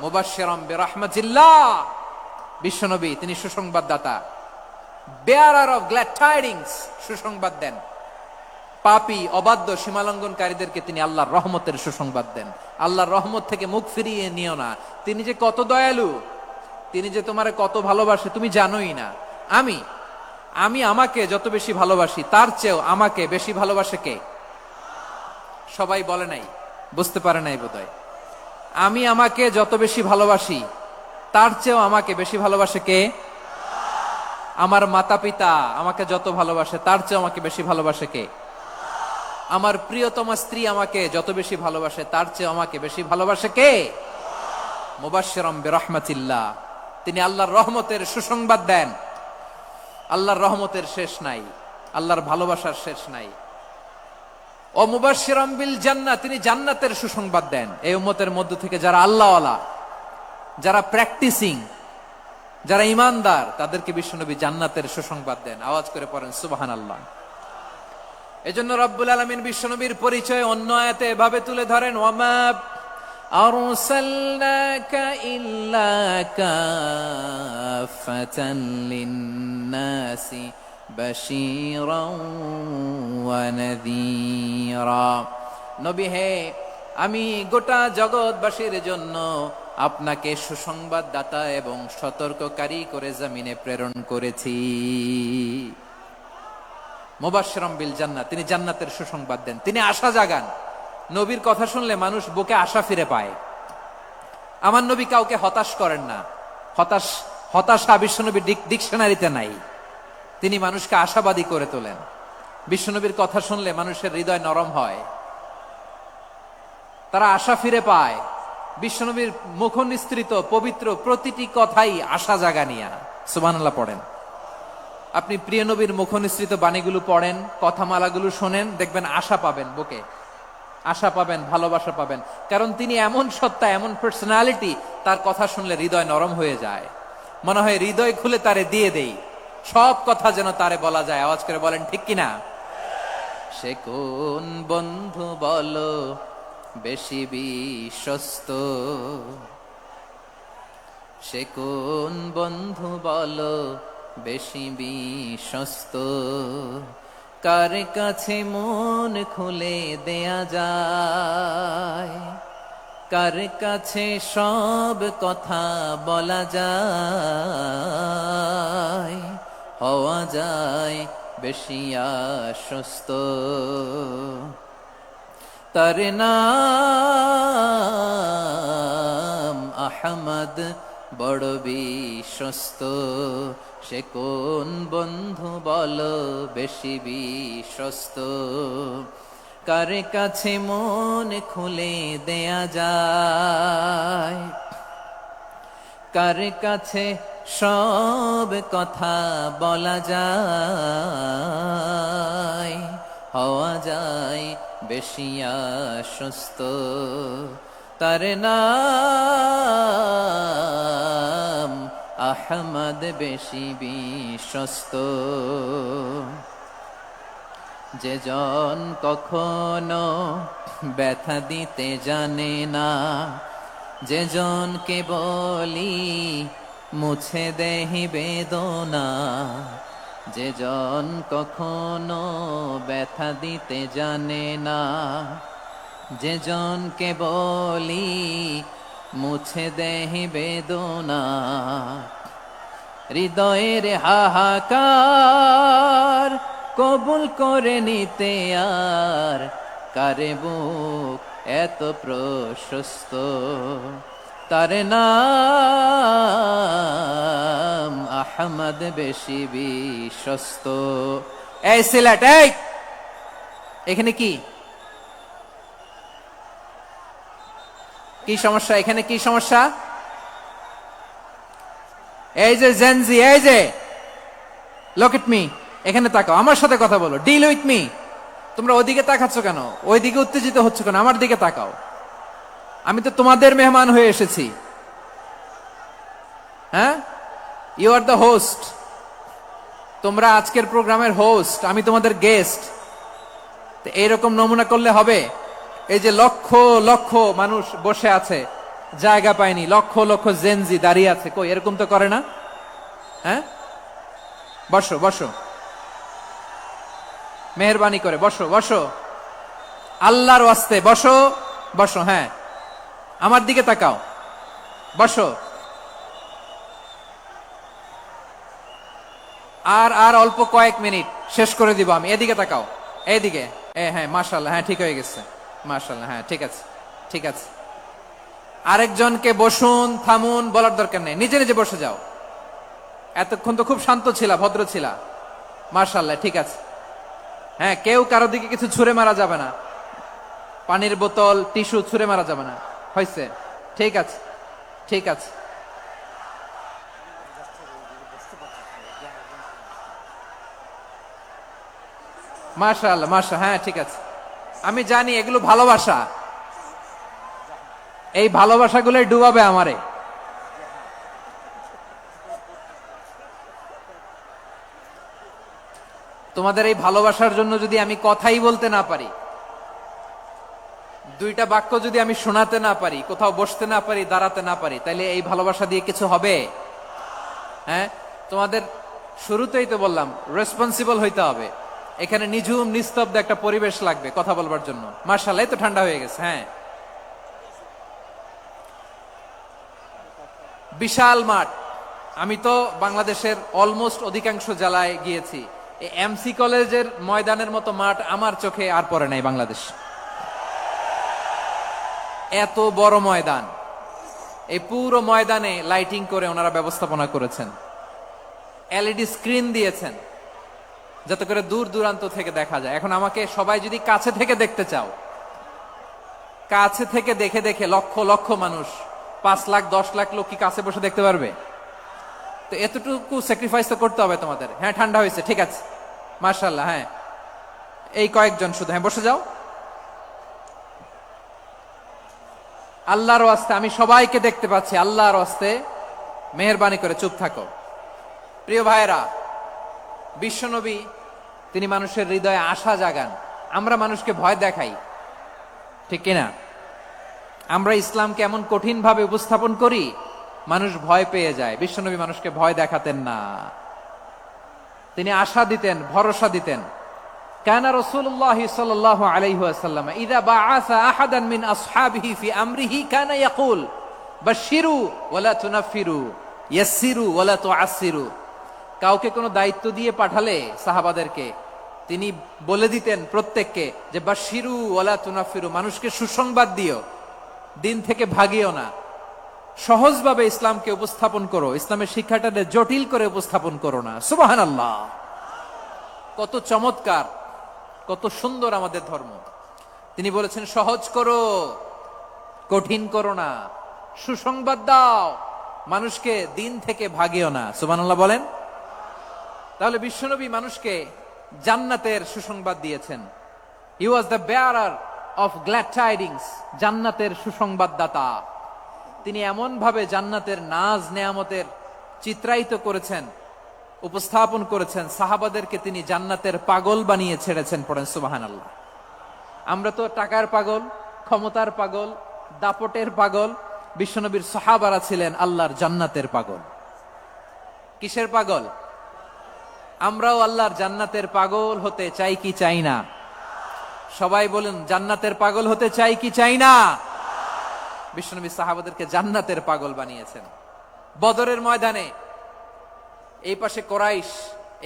A: মুবাশশিরাম বিরহমাতিল্লাহ, বিশ্বনবী তিনি সুসংবাদদাতা, বেয়ারার অফ গ্ল্যাড টাইডিংস, সুসংবাদ দেন। পাপী অবাধ্য সীমালঙ্ঘনকারীদেরকে তিনি আল্লাহর রহমতের সুসংবাদ দেন। আল্লাহর রহমত থেকে মুখ ফিরিয়ে নিও না। তিনি যে কত দয়ালু, তিনি যে তোমারে কত ভালোবাসে তুমি জানোই না। আমি আমাকে যত বেশি ভালোবাসি তার চেয়েও আমাকে বেশি ভালোবাসে কে? সবাই বলে নাই, বুঝতে পারে নাই বোধহয়। আমি আমাকে যত বেশি ভালোবাসি তার চেয়েও আমাকে বেশি ভালোবাসে কে? আমার মাতা পিতা আমাকে যত ভালোবাসে তার চেয়েও আমাকে বেশি ভালোবাসে কে? আমার প্রিয়তমা স্ত্রী আমাকে যত বেশি ভালোবাসে তার চেয়ে আমাকে বেশি ভালোবাসে কে? মুবাশশিরাম বিরহমাতিল্লাহ, তিনি আল্লাহর রহমতের সুসংবাদ দেন। আল্লাহর রহমতের শেষ নাই, আল্লাহর ভালোবাসার শেষ নাই। ও মুবাশশিরাম বিল জান্নাহ, তিনি জান্নাতের সুসংবাদ দেন। এই উম্মতের মধ্য থেকে যারা আল্লাহওয়ালা, যারা প্র্যাকটিসিং, যারা ইমানদার, তাদেরকে বিশ্বনবী জান্নাতের সুসংবাদ দেন। আওয়াজ করে পড়েন সুবহানাল্লাহ। এজন্য রব্বুল আলামিন বিশ্বনবীর পরিচয় অন্য আয়াতে এভাবে তুলে ধরেন, ওয়ামা আরসালনাকা ইল্লা কাফাতান লিন্নাসি বাশীরাও ওয়া নাযীরা। নবী হে, আমি গোটা জগৎবাসীর জন্য আপনাকে সুসংবাদদাতা এবং সতর্ককারী করে জমিনে প্রেরণ করেছি। মুবাশশিরাম বিল জান্নাহ, তিনি জান্নাতের সুসংবাদ দেন, তিনি আশা জাগান। নবীর কথা শুনলে মানুষ বুকে আশা ফিরে পায়। আমার নবী কাউকে হতাশ করেন না। হতাশা বিশ্বনবীর ডিকশনারিতে নাই। তিনি মানুষকে আশাবাদী করে তোলেন। বিশ্বনবীর কথা শুনলে মানুষের হৃদয় নরম হয়, তারা আশা ফিরে পায়। বিশ্বনবীর মুখ নিঃসৃত পবিত্র প্রতিটি কথাই আশা জাগানিয়া। সুবহানাল্লাহ পড়েন। আপনি প্রিয় নবীর মুখ নিঃসৃত বাণীগুলো পড়েন, কথামালাগুলো শোনেন, দেখবেন আশা পাবেন, বুকে আশা পাবেন, ভালোবাসা পাবেন। কারণ তিনি এমন সত্তা, এমন পার্সোনালিটি, তার কথা শুনলে হৃদয় নরম হয়ে যায়। মনে হয় হৃদয় খুলে তারে দিয়ে দেই, সব কথা যেন তারে বলা যায়। আওয়াজ করে বলেন ঠিক কিনা? সে কোন বন্ধু বলো বেশি বিশ্বস্ত, সে কোন বন্ধু বলো বেশি বিশ্বস্ত, কার কাছে মন খুলে দেয়া যায়, কার কাছে সব কথা বলা যায়, হওয়া যায় বেশি আশ্বস্ত। তার নাম আহমদ, বড় বিশ্বস্ত। সে কোন বন্ধু বলো বেশি বিশ্বস্ত, কার কাছে মন খুলে দেয়া যায়, কার কাছে সব কথা বলা যায়, হওয়া যায় বেশি আশ্বস্ত। তার নাম আহমদ, বেশি বিশ্বস্ত। যে জন কখনো ব্যথা দিতে জানে না, যে জনকে বলি মুছে দেহি বেদনা, যে জন কখনো ব্যথা দিতে জানে না, যে জনকে বলি মুছে দেহি বেদনা, হৃদয়ের হাহাকার কবুল করে নিতে আর কারে বুক এত প্রশস্ত। তার নাম আহমদ, বেশি বিশ্বস্ত। এই সিলেট, এই এখানে কি কি সমস্যা? এখানে কি সমস্যা? এই যে জেনজি, এই যে লুক এট মি, এখানে তাকাও, আমার সাথে কথা বলো, ডিল উইথ মি। তোমরা ওইদিকে তাকাচ্ছ কেন? ওইদিকে উত্তেজিত হচ্ছে কেন? আমার দিকে তাকাও, আমি তো তোমাদের মেহমান হয়ে এসেছি। হ্যাঁ, ইউ আর দ্য হোস্ট, তোমরা আজকের প্রোগ্রামের হোস্ট, আমি তোমাদের গেস্ট। এইরকম নমুনা করলে হবে? এই যে লক্ষ লক্ষ মানুষ বসে আছে, জায়গা পায়নি, লক্ষ লক্ষ জেনজি দাঁড়িয়ে আছে, কই এরকম তো করে না? হ্যাঁ, বসো বসো, মেহরবানি করে বসো বসো, আল্লাহর ওয়াস্তে বসো বসো। হ্যাঁ, আমার দিকে তাকাও, বসো। আর আর অল্প কয়েক মিনিট, শেষ করে দিব আমি। এদিকে তাকাও, এইদিকে। হ্যাঁ, মাশাআল্লাহ, হ্যাঁ ঠিক হয়ে গেছে, মাশাআল্লাহ, হ্যাঁ ঠিক আছে, ঠিক আছে। আরেকজনকে বসুন, থামুন বলার দরকার নেই, নিজে নিজে বসে যাও। এতক্ষণ তো খুব শান্ত ছিলা, ভদ্র ছিলা, মাশাআল্লাহ, ঠিক আছে। হ্যাঁ, কেউ কারো দিকে কিছু ছুঁড়ে মারা যাবে না, পানির বোতল, টিস্যু ছুঁড়ে মারা যাবে না, হয়েছে? ঠিক আছে, ঠিক আছে। মাশাআল্লাহ, মাশাআল্লাহ, হ্যাঁ ঠিক আছে। আমি জানি এগুলো ভালোবাসা, এই ভালোবাসাগুলোই ডুবাবে আমারে। তোমাদের এই ভালোবাসার জন্য যদি আমি কথাই বলতে না পারি, দুইটা বাক্য যদি আমি শোনাতে না পারি, কোথাও বসতে না পারি, দাঁড়াতে না পারি, তাহলে এই ভালোবাসা দিয়ে কিছু হবে? হ্যাঁ, তোমাদের শুরুতেই তো বললাম রেসপন্সিবল হইতে হবে। এখানে নিঝুম নিস্তব্ধ একটা পরিবেশ লাগবে কথা বলবার জন্য। মাশাআল্লাহ, এই তো ঠান্ডা হয়ে গেছে। হ্যাঁ, বিশাল মাঠ। আমি তো বাংলাদেশের অলমোস্ট অধিকাংশ জেলায় গিয়েছি, এই এমসি কলেজের ময়দানের মতো মাঠ আমার চোখে আর পড়ে নাই বাংলাদেশ। এত বড় ময়দান, এই পুরো ময়দানে লাইটিং করে ওনারা ব্যবস্থাপনা করেছেন, এলইডি স্ক্রিন দিয়েছেন যাতে করে দূর দূরান্ত থেকে দেখা যায়। এখন আমাকে সবাই যদি কাছে থেকে দেখতে চাও, কাছে থেকে দেখে দেখে লক্ষ লক্ষ মানুষ, 5 লাখ 10 লাখ লোক কি কাছে বসে দেখতে পারবে? তো এতটুকু স্যাক্রিফাইস তো করতে হবে তোমাদের। হ্যাঁ, ঠান্ডা হয়েছে, ঠিক আছে, মাশাআল্লাহ। হ্যাঁ, এই কয়েকজন শুধু, হ্যাঁ বসে যাও। আল্লাহর ওয়াস্তে আমি সবাইকে দেখতে পাচ্ছি, আল্লাহর ওয়াস্তে মেহেরবানি করে চুপ থাকো। প্রিয় ভাইরা, বিশ্বনবী তিনি মানুষের হৃদয়ে আশা জাগান। আমরা মানুষকে ভয় দেখাই, ঠিক কিনা? আমরা ইসলামকে এমন কঠিন ভাবে উপস্থাপন করি, মানুষ ভয় পেয়ে যায়। বিশ্বনবী মানুষকে ভয় দেখাতেন না, তিনি আশা দিতেন, ভরসা দিতেন। কানা রাসূলুল্লাহ সাল্লাল্লাহু আলাইহি ওয়াসাল্লাম ইযা বাআসা আহাদান মিন আসহাবিহি ফি আমরিহি কানা ইয়াকুল বাশশিরু ওয়ালা তুনাফিরু ইয়াসসিরু ওয়ালা তুআসসিরু। কাউকে কোনো দায়িত্ব দিয়ে পাঠালে সাহাবাদেরকে তিনি বলে দিতেন প্রত্যেককে যে বাশশিরু ওয়ালা তুনাফিরু, মানুষকে সুসংবাদ দিও, দিন থেকে ভাগিও না। সহজভাবে ইসলামকে উপস্থাপন করো, ইসলামের শিক্ষাটাকে জটিল করে উপস্থাপন করো না। সুবহানাল্লাহ, কত চমৎকার, কত সুন্দর আমাদের ধর্ম। তিনি বলেছেন সহজ করো, কঠিন করো না, সুসংবাদ দাও, মানুষকে দিন থেকে ভাগিও না। সুবহানাল্লাহ বলেন। তাহলে বিশ্বনবী মানুষকে জান্নাতের সুসংবাদ দিয়েছেন। He was the bearer of glad tidings, জান্নাতের সুসংবাদদাতা। তিনি এমন ভাবে জান্নাতের নাজ নেয়ামতের চিত্রায়িত করেছেন, উপস্থাপন করেছেন, সাহাবাদেরকে তিনি জান্নাতের পাগল বানিয়ে ছেড়েছেন। পড়েন সুবহানাল্লাহ। আমরা তো টাকার পাগল, ক্ষমতার পাগল, দাপটের পাগল। বিশ্বনবীর সাহাবারা ছিলেন আল্লাহর জান্নাতের পাগল। কিসের পাগল? আমরাও আল্লাহর জান্নাতের পাগল হতে চাই কি চাই না? সবাই বলেন, জান্নাতের পাগল হতে চাই কি চাই না? বিশ্বনবী সাহাবাদেরকে জান্নাতের পাগল বানিয়েছেন। বদরের ময়দানে এই পাশে কোরাইশ,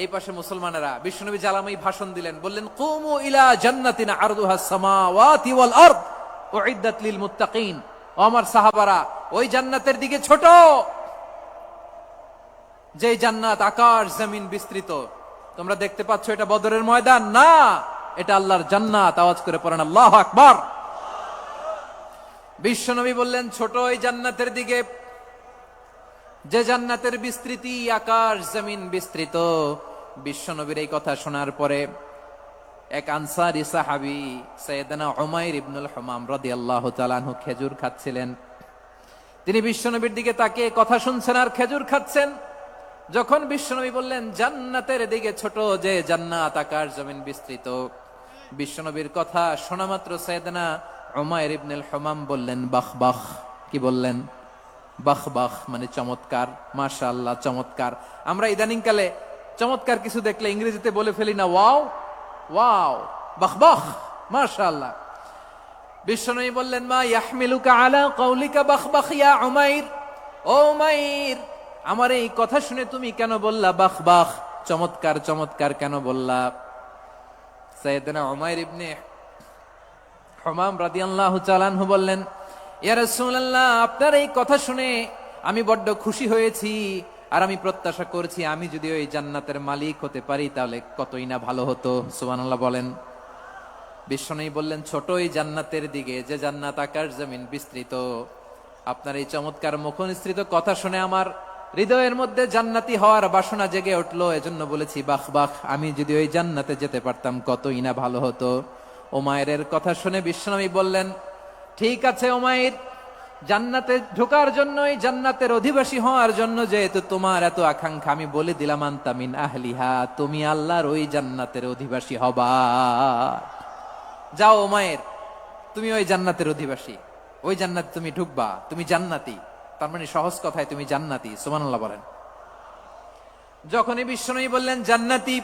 A: এই পাশে মুসলমানেরা, বিশ্বনবী জালামাই ভাষণ দিলেন, বললেন কুমু ইলা জান্নাতিন আরদুহাস সামাওয়াতি ওয়াল আরদ উইদ্দাত লিল মুত্তাকিন। ও আমার সাহাবারা, ওই জান্নাতের দিকে ছোট, যে জান্নাত আকাশ জমিন বিস্তৃত। তোমরা দেখতে পাচ্ছ এটা বদরের ময়দান না, এটা আল্লাহর জান্নাত। আওয়াজ করে পড়েন আল্লাহু আকবার। বিশ্বনবী বললেন ছোট ওই জান্নাতের দিকে, যে জান্নাতের বিস্তৃতি আকাশ জমিন বিস্তৃত। বিশ্বনবীর এই কথা শোনার পরে এক আনসারী সাহাবী সাইয়েদনা উমাইর ইবনুল হুমাম রাদিয়াল্লাহু তাআলা আনহু খেজুর খাচ্ছিলেন। তিনি বিশ্বনবীর দিকে তাকিয়ে কথা শুনছেন আর খেজুর খাচ্ছেন। যখন বিশ্বনবী বললেন জান্নাতের দিকে ছোট যে জান্নাত আকাশ জমিন বিস্তৃত, বিশ্বনবীর কথা শোনা মাত্র সাইয়েদনা উমাইর ইবনুল হুমাম বললেন বাহ বাহ। কি বললেন? বাহ বাহ মানে চমৎকার, মাশাআল্লাহ চমৎকার। আমরা ইদানিং কালে চমৎকার কিছু দেখলে ইংরেজিতে বলে ফেলি না ওয়াও ওয়াও, বাহ বাহ, মাশাআল্লাহ। বিশ্বনবী বললেন মা ইয়াহমিলুকা আলা কাউলিকা বাহ বাহ ইয়া উমাইর, ও উমাইর আমার এই কথা শুনে তুমি কেন বললা বাহ বাহ, চমৎকার চমৎকার কেন বললা? সাইয়েদনা উমাইর ইবনে হুমাম রাদিয়াল্লাহু তাআলা আনহু বললেন ইয়া রাসূলুল্লাহ, আপনার এই কথা শুনে আমি বড্ড খুশি হয়েছি আর আমি প্রত্যাশা করছি আমি যদি ওই জান্নাতের মালিক হতে পারি তাহলে কতই না ভালো হতো। সুবহানাল্লাহ বলেন। বিশ্বনবী বললেন ছোট এই জান্নাতের দিকে যে জান্নাত আকাশ জমিন বিস্তৃত। আপনার এই চমৎকার মুখনিসৃত কথা শুনে আমার হৃদয়ের মধ্যে জান্নাতি হওয়ার বাসনা জেগে উঠলো, এজন্য বলেছি বাহ বাহ, আমি যদি ওই জান্নাতে যেতে পারতাম কতই না ভালো হতো। উমাইরের কথা শুনে বিশ্বনবী বললেন ঠিক আছে উমাইর, জান্নাতে ঢোকার জন্য, এই জান্নাতের অধিবাসী হওয়ার জন্য যেহেতু তোমার এত আকাঙ্ক্ষা, আমি বলে দিলাম আনতা মিন আহলিহা, তুমি আল্লাহর ওই জান্নাতের অধিবাসী হবা। যাও উমাইর, তুমি ওই জান্নাতের অধিবাসী, ওই জান্নাতে তুমি ঢুকবা, তুমি জান্নাতি। তার মানে সহজ কথায় তুমি জান্নাতি। সুবহানাল্লাহ বলেন। যখনই বিশ্বনবী বললেন জান্নাতি,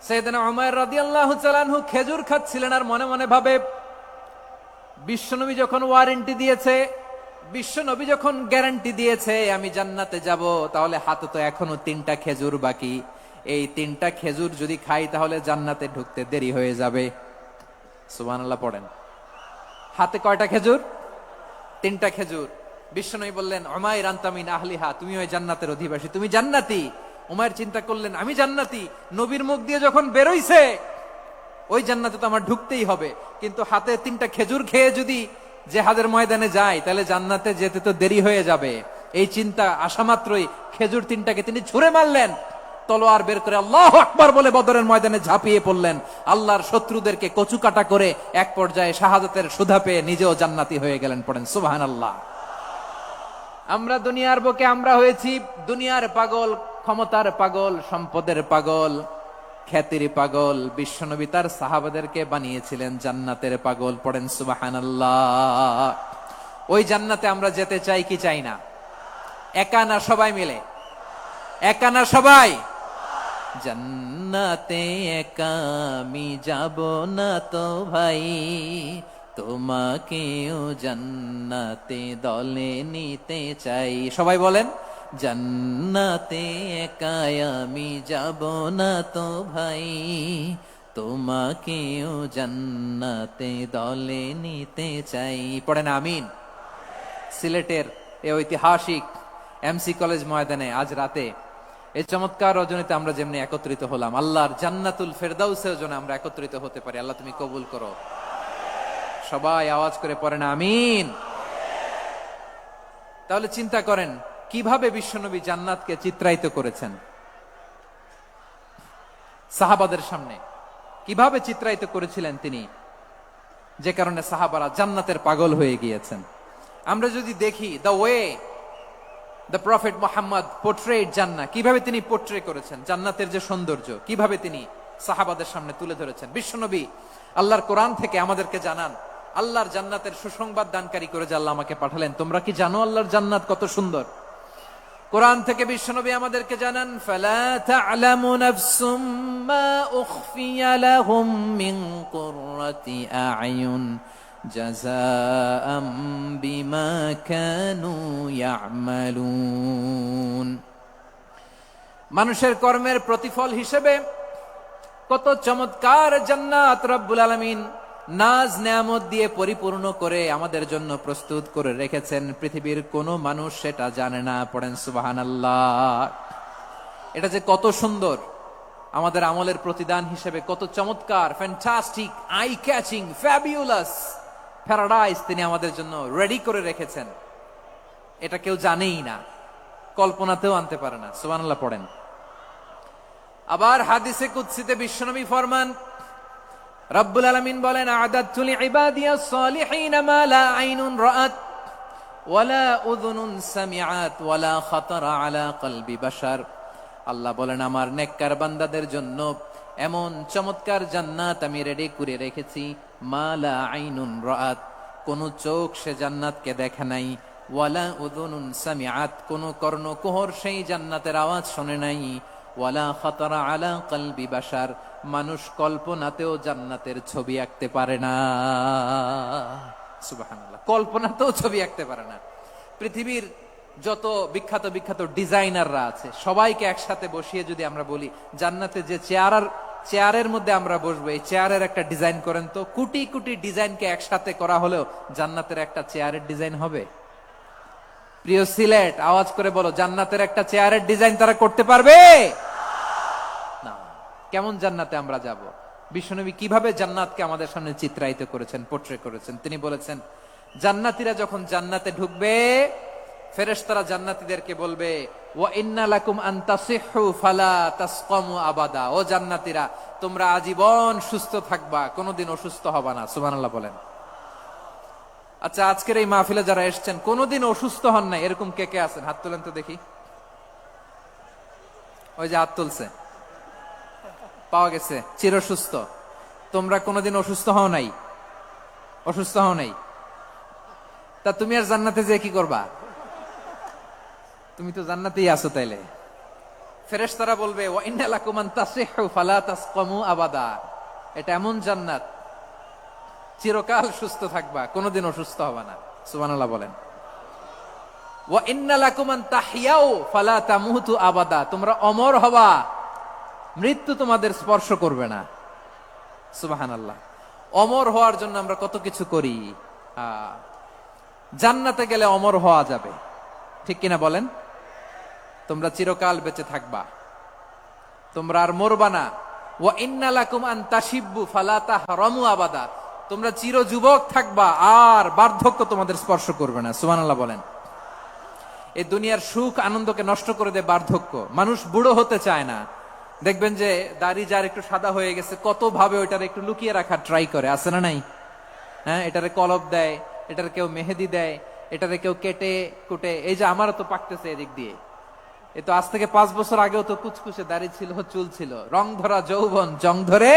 A: সাইয়েদনা উমাইর রাদিয়াল্লাহু তাআলা আনহু খেজুর খাচ্ছিলেন আর মনে মনে ভাবে বিশ্বনবী যখন ওয়ারেন্টি দিয়েছে, বিশ্বনবী যখন গ্যারান্টি দিয়েছে আমি জান্নাতে যাব, তাহলে হাতে তো এখনো 3টা খেজুর বাকি। এই 3টা খেজুর যদি খাই তাহলে জান্নাতে ঢুকতে দেরি হয়ে যাবে। সুবহানাল্লাহ পড়েন। হাতে কয়টা খেজুর? 3টা খেজুর। বিশ্বনবী বললেন উমাইর আনতা মিন আহলিহা, তুমি ওই জান্নাতের অধিবাসী, তুমি জান্নাতি। উমাইর চিন্তা করলেন আমি জান্নাতি, নবীর মুখ দিয়ে যখন বেরোইছে ওই জান্নাতে তো আমার ঢুকতেই হবে, কিন্তু হাতে 3টা খেজুর খেয়ে যদি জিহাদের ময়দানে যাই তাহলে জান্নাতে যেতে তো দেরি হয়ে যাবে। এই চিন্তা আসা মাত্রই খেজুর 3টাকে তিনি ছুঁড়ে মারলেন, তলোয়ার বের করে আল্লাহু আকবার বলে বদরের ময়দানে ঝাঁপিয়ে পড়লেন। আল্লাহর শত্রুদেরকে কচু কাটা করে এক পর্যায়ে শাহাদাতের সুধা পেয়ে নিজেও জান্নাতি হয়ে গেলেন। পড়েন সুবহানাল্লাহ। আমরা দুনিয়ার বুকে আমরা হয়েছি দুনিয়ার পাগল, ক্ষমতার পাগল, সম্পদের পাগল, খ্যাতির পাগল। বিশ্বনবী তার সাহাবাদেরকে বানিয়েছিলেন জান্নাতের পাগল। পড়েন সুবহানাল্লাহ। ওই জান্নাতে আমরা যেতে চাই কি চাই না? একা না সবাই মিলে? একা না সবাই? জান্নাতে একা আমি যাব না তো ভাই, তোমাকেও জান্নাতে দলে নিতে চাই। সবাই বলেন জান্নাতে একা আমি যাব না তো ভাই, তোমাকেও জান্নাতে দলে নিতে চাই। পড়েন আমিন। সিলেটের এই ঐতিহাসিক এমসি কলেজ ময়দানে আজ রাতে এই চমৎকার রজনীতে আমরা যেমনি একত্রিত হলাম, আল্লাহর জান্নাতুল ফেরদাউসের জন্য আমরা একত্রিত হতে পারি। আল্লাহ তুমি কবুল করো। সবাই আওয়াজ করে পড়েন আমিন। তাহলে চিন্তা করেন কিভাবে বিশ্বনবী জান্নাতকে চিত্রায়িত করেছেন সাহাবাদের সামনে, কিভাবে চিত্রায়িত করেছিলেন তিনি, যে কারণে সাহাবারা জান্নাতের পাগল হয়ে গিয়েছেন। আমরা যদি দেখি the way the prophet Muhammad portrait জান্নাত, কিভাবে তিনি পোর্ট্রে করেছেন জান্নাতের যে সৌন্দর্য, কিভাবে তিনি সাহাবাদের সামনে তুলে ধরেছেন। বিশ্বনবী আল্লাহর কোরআন থেকে আমাদেরকে জানান আল্লাহর জান্নাতের সুসংবাদ দানকারী করে যে আল্লাহ আমাকে পাঠালেন। তোমরা কি জানো আল্লাহর জান্নাত কত সুন্দর? কোরআন থেকে বিশ্বনবী আমাদেরকে জানান ফালা তা'লামু নাফসুম মা উখফিয়া লাহুম মিন কুররাতি আ'য়ুন জাযাআম বিমা কানু ইয়া'মালুন। মানুষের কর্মের প্রতিফল হিসেবে কত চমৎকার জান্নাত রব্বুল আলামিন নাজ নেয়ামত দিয়ে পরিপূর্ণ করে আমাদের জন্য প্রস্তুত করে রেখেছেন। পৃথিবীর কোনো মানুষ সেটা জানে না। পড়েন সুবহানাল্লাহ। এটা যে কত সুন্দর, আমাদের আমলের প্রতিদান হিসেবে কত চমৎকার, fantastic, eye catching, fabulous paradise তিনি আমাদের জন্য রেডি করে রেখেছেন। এটা কেউ জানেই না, কল্পনাতেও আনতে পারে না। সুবহানাল্লাহ পড়েন। আবার হাদিসে কুদসিতে বিশ্বনবী ফরমান রব্বুল আলামিন বলেন, আ'দাদতু লিইবাদিয়াস সালিহিন মা লা আইনুন রাআত ওয়ালা উযুনুন সামিআত ওয়ালা খাতারা আলা কলবি বাশার। আল্লাহ বলেন, আমার নেককার বান্দাদের জন্য এমন চমৎকার জান্নাত আমি রেডি করে রেখেছি, মা লা আইনুন রাআত, কোন চোখ সে জান্নাতকে দেখে নাই, ওয়ালা উযুনুন সামিআত, কোন কর্ণকুহর সেই জান্নাতের আওয়াজ শোনে নাই, ওয়ালা খাতারা আলা কলবি বাশার, মানুষ কল্পনাতেও জান্নাতের ছবি আঁকতে পারে না। সুবহানাল্লাহ, কল্পনাতেও ছবি আঁকতে পারে না। পৃথিবীর যত বিখ্যাত বিখ্যাত ডিজাইনাররা আছে সবাইকে একসাথে বসিয়ে যদি আমরা বলি জান্নাতে যে চেয়ারের মধ্যে আমরা বসবো, এই চেয়ারের একটা ডিজাইন করেন তো, কোটি কোটি ডিজাইনকে একসাথে করা হলেও জান্নাতের একটা চেয়ারের ডিজাইন হবে? প্রিয় সিলেট, আওয়াজ করে বলো, জান্নাতের একটা চেয়ারের ডিজাইন তারা করতে পারবে না। কেমন জান্নাতে আমরা যাব? বিশ্বনবী কিভাবে জান্নাতকে আমাদের সামনে চিত্রায়িত করেছেন, পোট্রে করেছেন? তিনি বলেছেন, জান্নাতীরা যখন জান্নাতে ঢুকবে, ফেরেশতারা জান্নাতীদেরকে বলবে, ওয়া ইন্না লাকুম আন তাসিহু ফালা তাসকামু আবাদা, ও জান্নাতীরা, তোমরা আজীবন সুস্থ থাকবা, কোনোদিন অসুস্থ হবা না। সুবহানাল্লাহ বলেন। আচ্ছা, আজকের এই মাহফিলে যারা এসেছেন কোনোদিন অসুস্থ হন নাই, এরকম কে কে আছেন? হাত তোলেন তো দেখি। ওই যে হাত তুলছে, পাওয়া গেছে, চির সুস্থ। তোমরা কোনোদিন অসুস্থ হও নাই? অসুস্থ হও নাই? তা তুমি আর জান্নাতে যে কি করবা? তুমি তো জান্নাতেই আছো তাইলে। ফেরেশতারা বলবে, ওয়া ইন্না লাকুম আন তাসিহু ফালা তাসকামু আবাদা, এটা এমন জান্নাত চিরকাল সুস্থ থাকবা, কোনোদিন অসুস্থ হবা না। সুবহানাল্লাহ বলেন। ওয়া ইন্না লাকুম আন তাহইয়াউ ফালা তামুতু আবাদা, তোমরা অমর হবা, মৃত্যু তোমাদের স্পর্শ করবে না। সুবহানাল্লাহ। অমর হওয়ার জন্য আমরা কত কিছু করি। জান্নাতে গেলে অমর হওয়া যাবে, ঠিক কিনা বলেন? তোমরা চিরকাল বেঁচে থাকবা, তোমরা আর মরবা না। ওয়া ইন্না লাকুম আন তাশিব্বু ফালা তাহরামু আবাদা, তোমরা চির যুবক থাকবা, আর বার্ধক্য তোমাদের স্পর্শ করবে না। সুবহানাল্লাহ বলেন। এই দুনিয়ার সুখ আনন্দকে নষ্ট করে দেয় বার্ধক্য। মানুষ বুড়ো হতে চায় না। দেখবেন যে দাড়ি যার একটু সাদা হয়ে গেছে, কত ভাবে ওইটার একটু লুকিয়ে রাখার ট্রাই করে, আছে না নাই? হ্যাঁ, এটারে কলব দেয়, এটার কেউ মেহেদি দেয়, এটারে কেউ কেটে কুটে। এই যে আমারও তো পাকতেছে এদিক দিয়ে, এ তো আজ থেকে 5 বছর আগেও তো কুচকুচে দাড়ি ছিল, চুল ছিল, রং ধরা যৌবন জং ধরে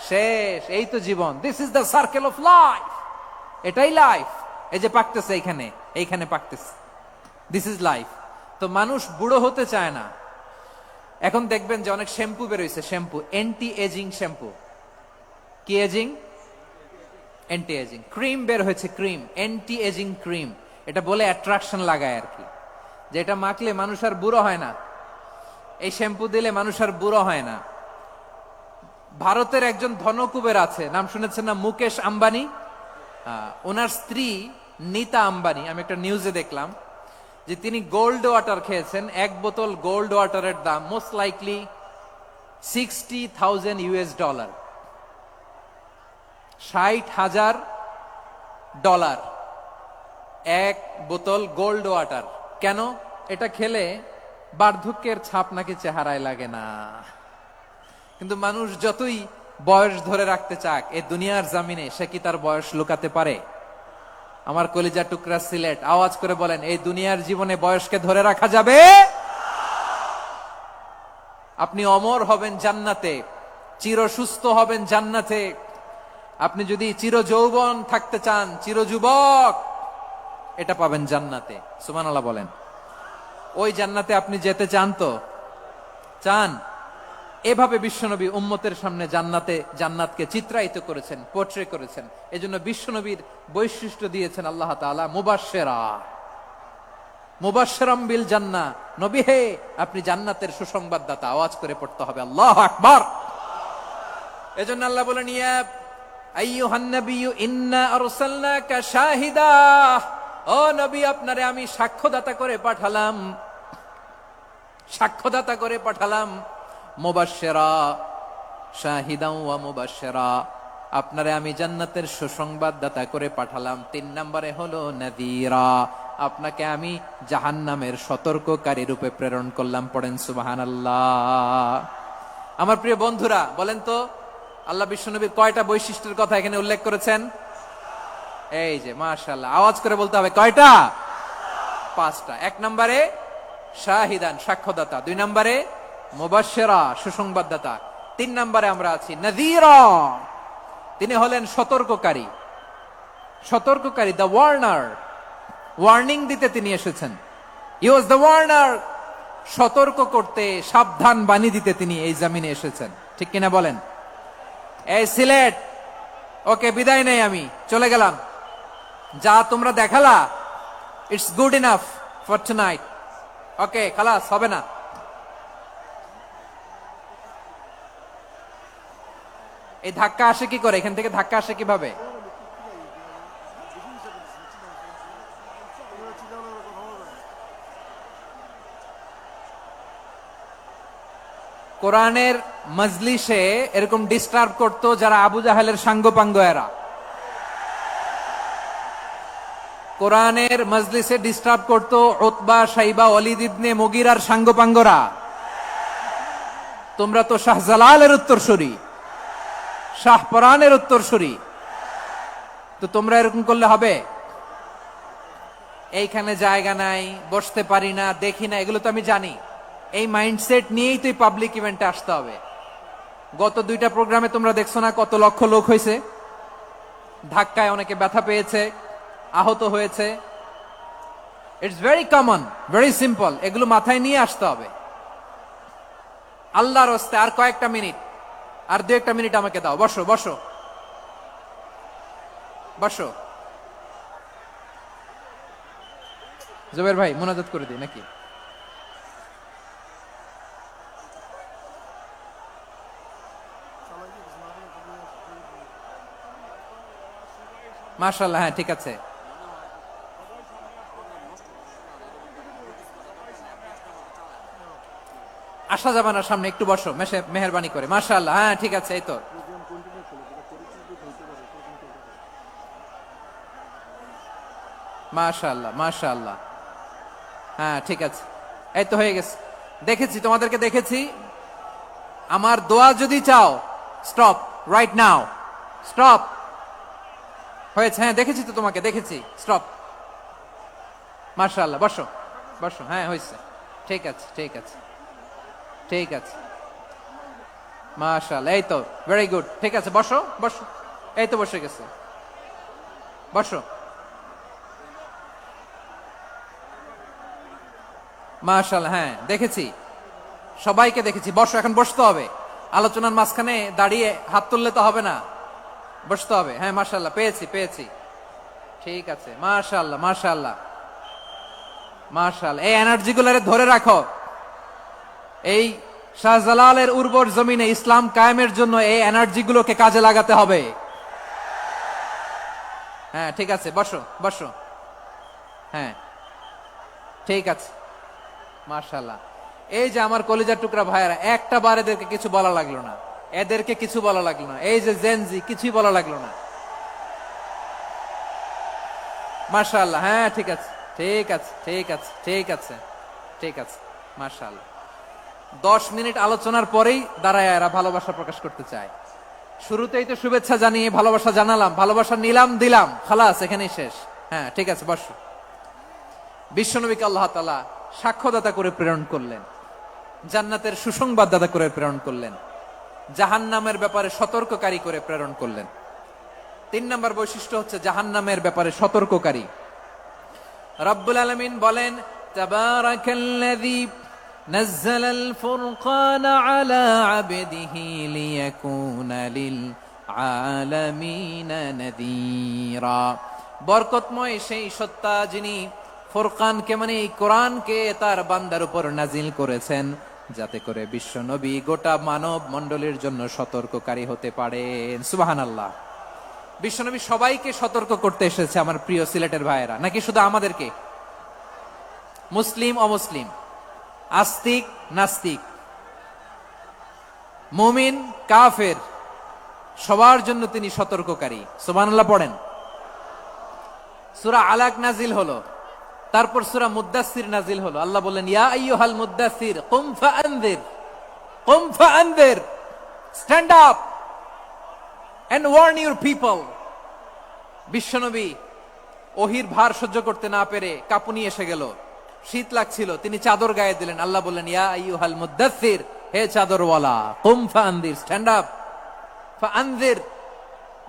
A: শেষ। এই তো জীবন। This is the circle of life, এটাই লাইফ। এই যে পাকতেছে এইখানে, এইখানে পাকতেছে, দিস ইজ লাইফ। তো মানুষ বুড়ো হতে চায় না। এখন দেখবেন যে অনেক শ্যাম্পু বেরোইছে, শ্যাম্পু, অ্যান্টি এজিং শ্যাম্পু। কি এজিং? Anti ageing. ক্রিম বের হয়েছে, ক্রিম, অ্যান্টি এজিং ক্রিম। এটা বলে অ্যাট্রাকশন লাগায় আর কি, যে এটা মাখলে মানুষ আর বুড়ো হয় না, এই শ্যাম্পু দিলে মানুষ আর বুড়ো হয় না। ভারতের একজন ধনকুবের আছে, নাম শুনেছেন না? মুকেশ আম্বানি। ওনার স্ত্রী নীতা আম্বানি, আমি একটা নিউজে দেখলাম যে তিনি গোল্ড ওয়াটার খেয়েছেন। এক বোতল গোল্ড ওয়াটারের দাম মোস্ট লাইকলি $60,000, $60,000 এক বোতল গোল্ড ওয়াটার। কেন? এটা খেলে বার্ধক্যের ছাপ নাকি চেহারায় লাগে না। কিন্তু মানুষ যতই বয়স ধরে রাখতে চাক এই দুনিয়ার জামিনে, সে কি তার বয়স লুকাতে পারে? আমার কলিজা টুকরা সিলেট, আওয়াজ করে বলেন, এই দুনিয়ার জীবনে বয়সকে ধরে রাখা যাবে? আপনি অমর হবেন জান্নাতে, চির সুস্থ হবেন জান্নাতে। আপনি যদি চির যৌবন থাকতে চান, চির যুবক, এটা পাবেন জান্নাতে। সুবহানাল্লাহ বলেন। ওই জান্নাতে আপনি যেতে চান তো? চান? এভাবে বিশ্বনবী উম্মতের সামনে জান্নাতকে চিত্রায়িত করেছেন, পোট্রে করেছেন। এজন্য বিশ্বনবীর বৈশিষ্ট্য দিয়েছেন আল্লাহ তাআলা মুবাশশিরাম বিল জান্নাহ। নবী হে, আপনি জান্নাতের সুসংবাদদাতা। আওয়াজ করে পড়তে হবে আল্লাহু আকবার। এজন্য আল্লাহ বলেন, ইয়া আইয়ুহান নাবিয়্যু ইন্না আরসালনাকা শাহিদা, ও নবী, আপনারে আমি সাক্ষ্যদাতা করে পাঠালাম, সাক্ষ্যদাতা করে পাঠালাম। মুবাশশিরা, শাহিদাও ওয়া মুবাশশিরা, আপনারে আমি জান্নাতের সুসংবাদদাতা করে পাঠালাম। 3 নম্বরে হলো নাযীরা, আপনাকে আমি জাহান্নামের সতর্ককারী রূপে প্রেরণ করলাম। পড়েন সুবহানাল্লাহ। আমার প্রিয় বন্ধুরা, বলেন তো আল্লাহ বিশ্বনবীর কয়টা বৈশিষ্ট্যের কথা এখানে উল্লেখ করেছেন? এই যে মাশাআল্লাহ, আওয়াজ করে বলতে হবে, কয়টা? 5টা। 1 নম্বরে শাহিদান, সাক্ষ্যদাতা। 2 নম্বরে মুবাশশিরা, সুসংবাদদাতা। 3 নম্বরে আমরা আছি নাযীরা, তিনি হলেন সতর্ককারী। সতর্ককারী, দ্য ওয়ার্নার, ওয়ার্নিং দিতে তিনি এসেছেন। হি ওয়াজ দ্য ওয়ার্নার, সতর্ক করতে, সাবধান বাণী দিতে তিনি এই জমিনে এসেছেন। ঠিক কিনা বলেন? এই সিলেট, ওকে বিদায় নেই, আমি চলে গেলাম। যা তোমরা দেখালা, it's good enough for tonight. Okay, খালাস, হবে না। এই ধাক্কা আসে কি করে? এখান থেকে ধাক্কা আসে কিভাবে? কোরআনের মজলিসে এরকম ডিস্টার্ব করতো যারা আবু জাহেলের সাঙ্গপাঙ্গ এরা। কোরআনের মজলিসে ডিস্টার্ব করতো উতবা, শাইবা, ওয়ালিদ ইবনে মুগিরার সাঙ্গপাঙ্গরা। তোমরা তো শাহজালালের উত্তরসূরি, শাহপরানের উত্তরসূরি, তো তোমরা এরকম করলে হবে? এইখানে জায়গা নাই, বসতে পারি না, দেখি না, এগুলো তো আমি জানি। এই মাইন্ডসেট নিয়েই তো পাবলিক ইভেন্টে আসতে হবে। গত 2টা প্রোগ্রামে তোমরা দেখছো না কত লক্ষ লোক হয়েছে? ধাক্কায় অনেকে ব্যথা পেয়েছে, আহত হয়েছে। It's very common, very simple. এগুলো মাথায় নিয়ে আসতে হবে। আল্লাহর হস্তে আর কয়েকটা মিনিট, আর 2-1টা মিনিট আমাকে দাও। বসো বসো বসো। জুবের ভাই মোনাজাত করে দিই নাকি? মাশাআল্লাহ, হ্যাঁ ঠিক আছে। আসা যাবে না সামনে, একটু বসো মেহেরবানি করে। মাশাআল্লাহ, হ্যাঁ ঠিক আছে। এই তো মাশাআল্লাহ, মাশাআল্লাহ, হ্যাঁ ঠিক আছে। এই তো হয়ে গেছে। দেখেছি, তোমাদেরকে দেখেছি। আমার দোয়া যদি চাও, স্টপ রাইট নাও, স্টপ। হয়েছে, হ্যাঁ দেখেছি তো, তোমাকে দেখেছি। স্টপ। মাশাআল্লাহ, বসো বসো। হ্যাঁ হয়েছে, ঠিক আছে ঠিক আছে ঠিক আছে। মাশাআল্লাহ, এই তো ভেরি গুড। ঠিক আছে, বসো বসো। এই তো বসে গেছে, বসো। মাশাআল্লাহ, হ্যাঁ দেখেছি, সবাইকে দেখেছি। বসো, এখন বসতে হবে। আলোচনার মাঝখানে দাঁড়িয়ে হাত তুললে তো হবে না, বসতে হবে। হ্যাঁ মাশাআল্লাহ, পেয়েছি পেয়েছি। ঠিক আছে, মাশাআল্লাহ মাশাআল্লাহ মাশাআল্লাহ। এই এনার্জি গুলারে ধরে রাখো। এই শাহজালালের উর্বর জমিনে ইসলাম কায়েমের জন্য এই এনার্জি গুলোকে কাজে লাগাতে হবে। হ্যাঁ ঠিক আছে, বসো বসো। হ্যাঁ ঠিক আছে, মাশাআল্লাহ। এই যে আমার কলিজার টুকরা ভাইয়েরা, একটা বার এদেরকে কিছু বলা লাগলো না, এদেরকে কিছু বলা লাগলো না। এই যে জেনজি, কিছুই বলা লাগলো না। মাশাআল্লাহ, হ্যাঁ ঠিক আছে ঠিক আছে ঠিক আছে ঠিক আছে ঠিক আছে। মাশাআল্লাহ। 10 মিনিট আলোচনার পরেই দাঁড়ায় এরা ভালোবাসা প্রকাশ করতে চায়। শুরুতেই তো শুভেচ্ছা জানিয়ে ভালোবাসা জানালাম, ভালোবাসা নিলাম, দিলাম, খালাস, এখানেই শেষ। হ্যাঁ ঠিক আছে, বসো। বিশ্বনবীকে আল্লাহ তাআলা সাক্ষ্যদাতা করে প্রেরণ করলেন, জান্নাতের সুসংবাদদাতা করে প্রেরণ করলেন, জাহান্নামের ব্যাপারে সতর্ককারী করে প্রেরণ করলেন। 3 নম্বর বৈশিষ্ট্য হচ্ছে জাহান্নামের ব্যাপারে সতর্ককারী। রব্বুল আলামিন বলেন, তাবারাকাল্লাযী নাযালাল ফুরকানা আলা আবদিহি লিয়াকুনা লিল আলামিনা নাযীরা। বরকতময় সেই সত্তা যিনি ফুরকানকে, মানে এই কোরআনকে তার বান্দার উপর নাজিল করেছেন, যাতে করে বিশ্ব নবী গোটা মানব মণ্ডলীর জন্য সতর্ককারী হতে পারেন। সুবহানাল্লাহ। বিশ্বনবী সবাইকে সতর্ক করতে এসেছে, আমার প্রিয় সিলেটের ভাইয়েরা, নাকি শুধু আমাদেরকে? মুসলিম অমুসলিম, আস্তিক নাস্তিক, মুমিন কাফের, সবার জন্য তিনি সতর্ককারী। সুবহানাল্লাহ পড়েন। সূরা আলাক নাজিল হলো, তারপর সূরা মুদ্দাসসির নাজিল হলো। আল্লাহ বললেন, ইয়া আইয়ুহাল মুদ্দাসসির কুম ফাআনযির, কুম ফাআনযির, stand up, and warn your people. বিশ্বনবী ওহির ভার সহ্য করতে না পেরে কাঁপুনি এসে গেল, শীত লাগছিল, তিনি চাদর গায়ে দিলেন। আল্লাহ বললেন, ইয়া আইয়ুহাল মুদ্দাসসির, হে চাদরওয়ালা, কুম ফাআনদির, স্ট্যান্ড আপ, ফাআনদির,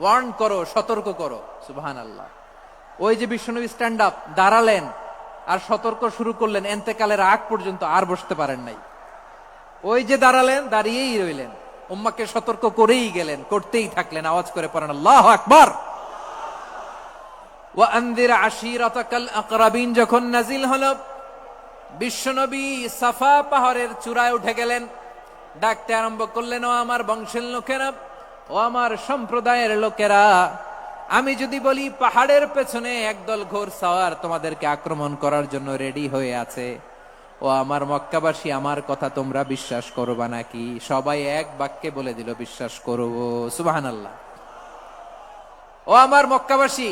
A: ওয়ার্ন করো, সতর্ক করো। সুবহানাল্লাহ। ওই যে বিশ্বনবী স্ট্যান্ড আপ, দাঁড়ালেন আর সতর্ক শুরু করলেন, এন্তেকালের আগ পর্যন্ত আর বসতে পারেন নাই। ওই যে দাঁড়ালেন, দাঁড়িয়েই রইলেন, উম্মাকে সতর্ক করেই গেলেন, করতেই থাকলেন। আওয়াজ করে পড়েন আল্লাহু আকবার। ওয়া আনদির আশিরাতাকাল আকরাবিন যখন নাজিল হলো, বিশ্বনবী সাফা পাহাড়ের চূড়ায় উঠে গেলেন, ডাকতে আরম্ভ করলেন, ও আমার বংশের লোকেরা, ও আমার সম্প্রদায়ের লোকেরা, আমি যদি বলি পাহাড়ের পেছনে একদল ঘোড়সাওয়ার তোমাদেরকে আক্রমণ করার জন্য রেডি হয়ে আছে, ও আমার মক্কাবাসী, আমার কথা তোমরা বিশ্বাস করবা নাকি? সবাই এক বাক্যে বলে দিল, বিশ্বাস করব। সুবহানাল্লাহ। ও আমার মক্কাবাসী,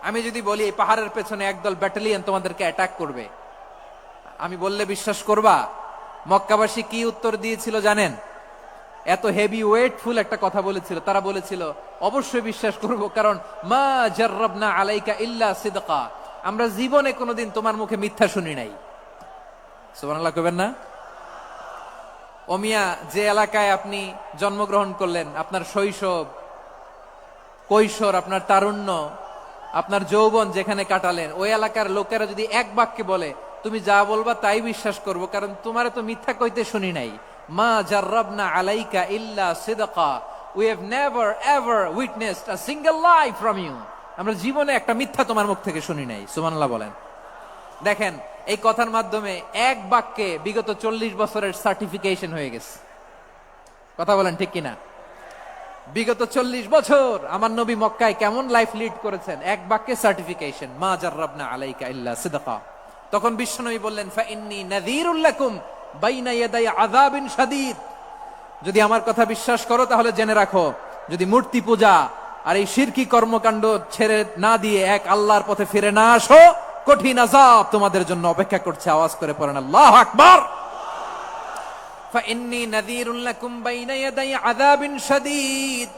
A: আমি যদি বলি এই পাহাড়ের পেছনে একদল ব্যাটালিয়ন তোমাদেরকে অ্যাটাক করবে, আমি বললে বিশ্বাস করবা? মক্কাবাসী কি উত্তর দিয়েছিল জানেন? এত হেভি ওয়েটফুল একটা কথা বলেছিল। তারা বলেছিল, অবশ্যই বিশ্বাস করব, কারণ মা জাররাবনা আলাইকা ইল্লা সিদকা, আমরা জীবনে কোনোদিন তোমার মুখে মিথ্যা শুনি নাই। সুবহানাল্লাহ কইবেন না? ও মিয়া, যে এলাকায় আপনি জন্মগ্রহণ করলেন, আপনার শৈশব, কৈশোর, আপনার তারুণ্য, আপনার যৌবন যেখানে কাটালেন, ওই এলাকার লোকেরা যদি এক বাক্যে বলে তুমি যা বলবা তাই বিশ্বাস করব, কারণ তোমারে তো মিথ্যা কইতে শুনি নাই। মা জাররাবনা আলাইকা ইল্লা সিদকা, we have never ever witnessed a single lie from you, আমরা জীবনে একটা মিথ্যা তোমার মুখ থেকে শুনি নাই। সুবহানাল্লাহ বলেন। দেখেন, এই কথার মাধ্যমে এক বাক্যে বিগত 40 বছরের সার্টিফিকেশন হয়ে গেছে। কথা বলেন ঠিক কিনা? বিগত 40 বছর আমার নবী মক্কায় কেমন লাইফ লিড করেছেন, এক বাক্যে সার্টিফিকেশন, মা জাররাবনা আলাইকা ইল্লা সিদকা। তখন বিশ্বনবী বললেন, ফাইন্নী নাযীরুল লাকুম বাইনা ইয়াদাই আযাবিন শাদীদ, যদি আমার কথা বিশ্বাস করো তাহলে জেনে রাখো, যদি মূর্তি পূজা আর এই শিরকি কর্মকাণ্ড ছেড়ে না দিয়ে এক আল্লাহর পথে ফিরে না আসো, কঠিন আযাব তোমাদের জন্য অপেক্ষা করছে। আওয়াজ করে পড়েন আল্লাহু আকবার। ফাইন্নী নাযীরুল লাকুম বাইনা ইয়াদাই আযাবিন শাদীদ,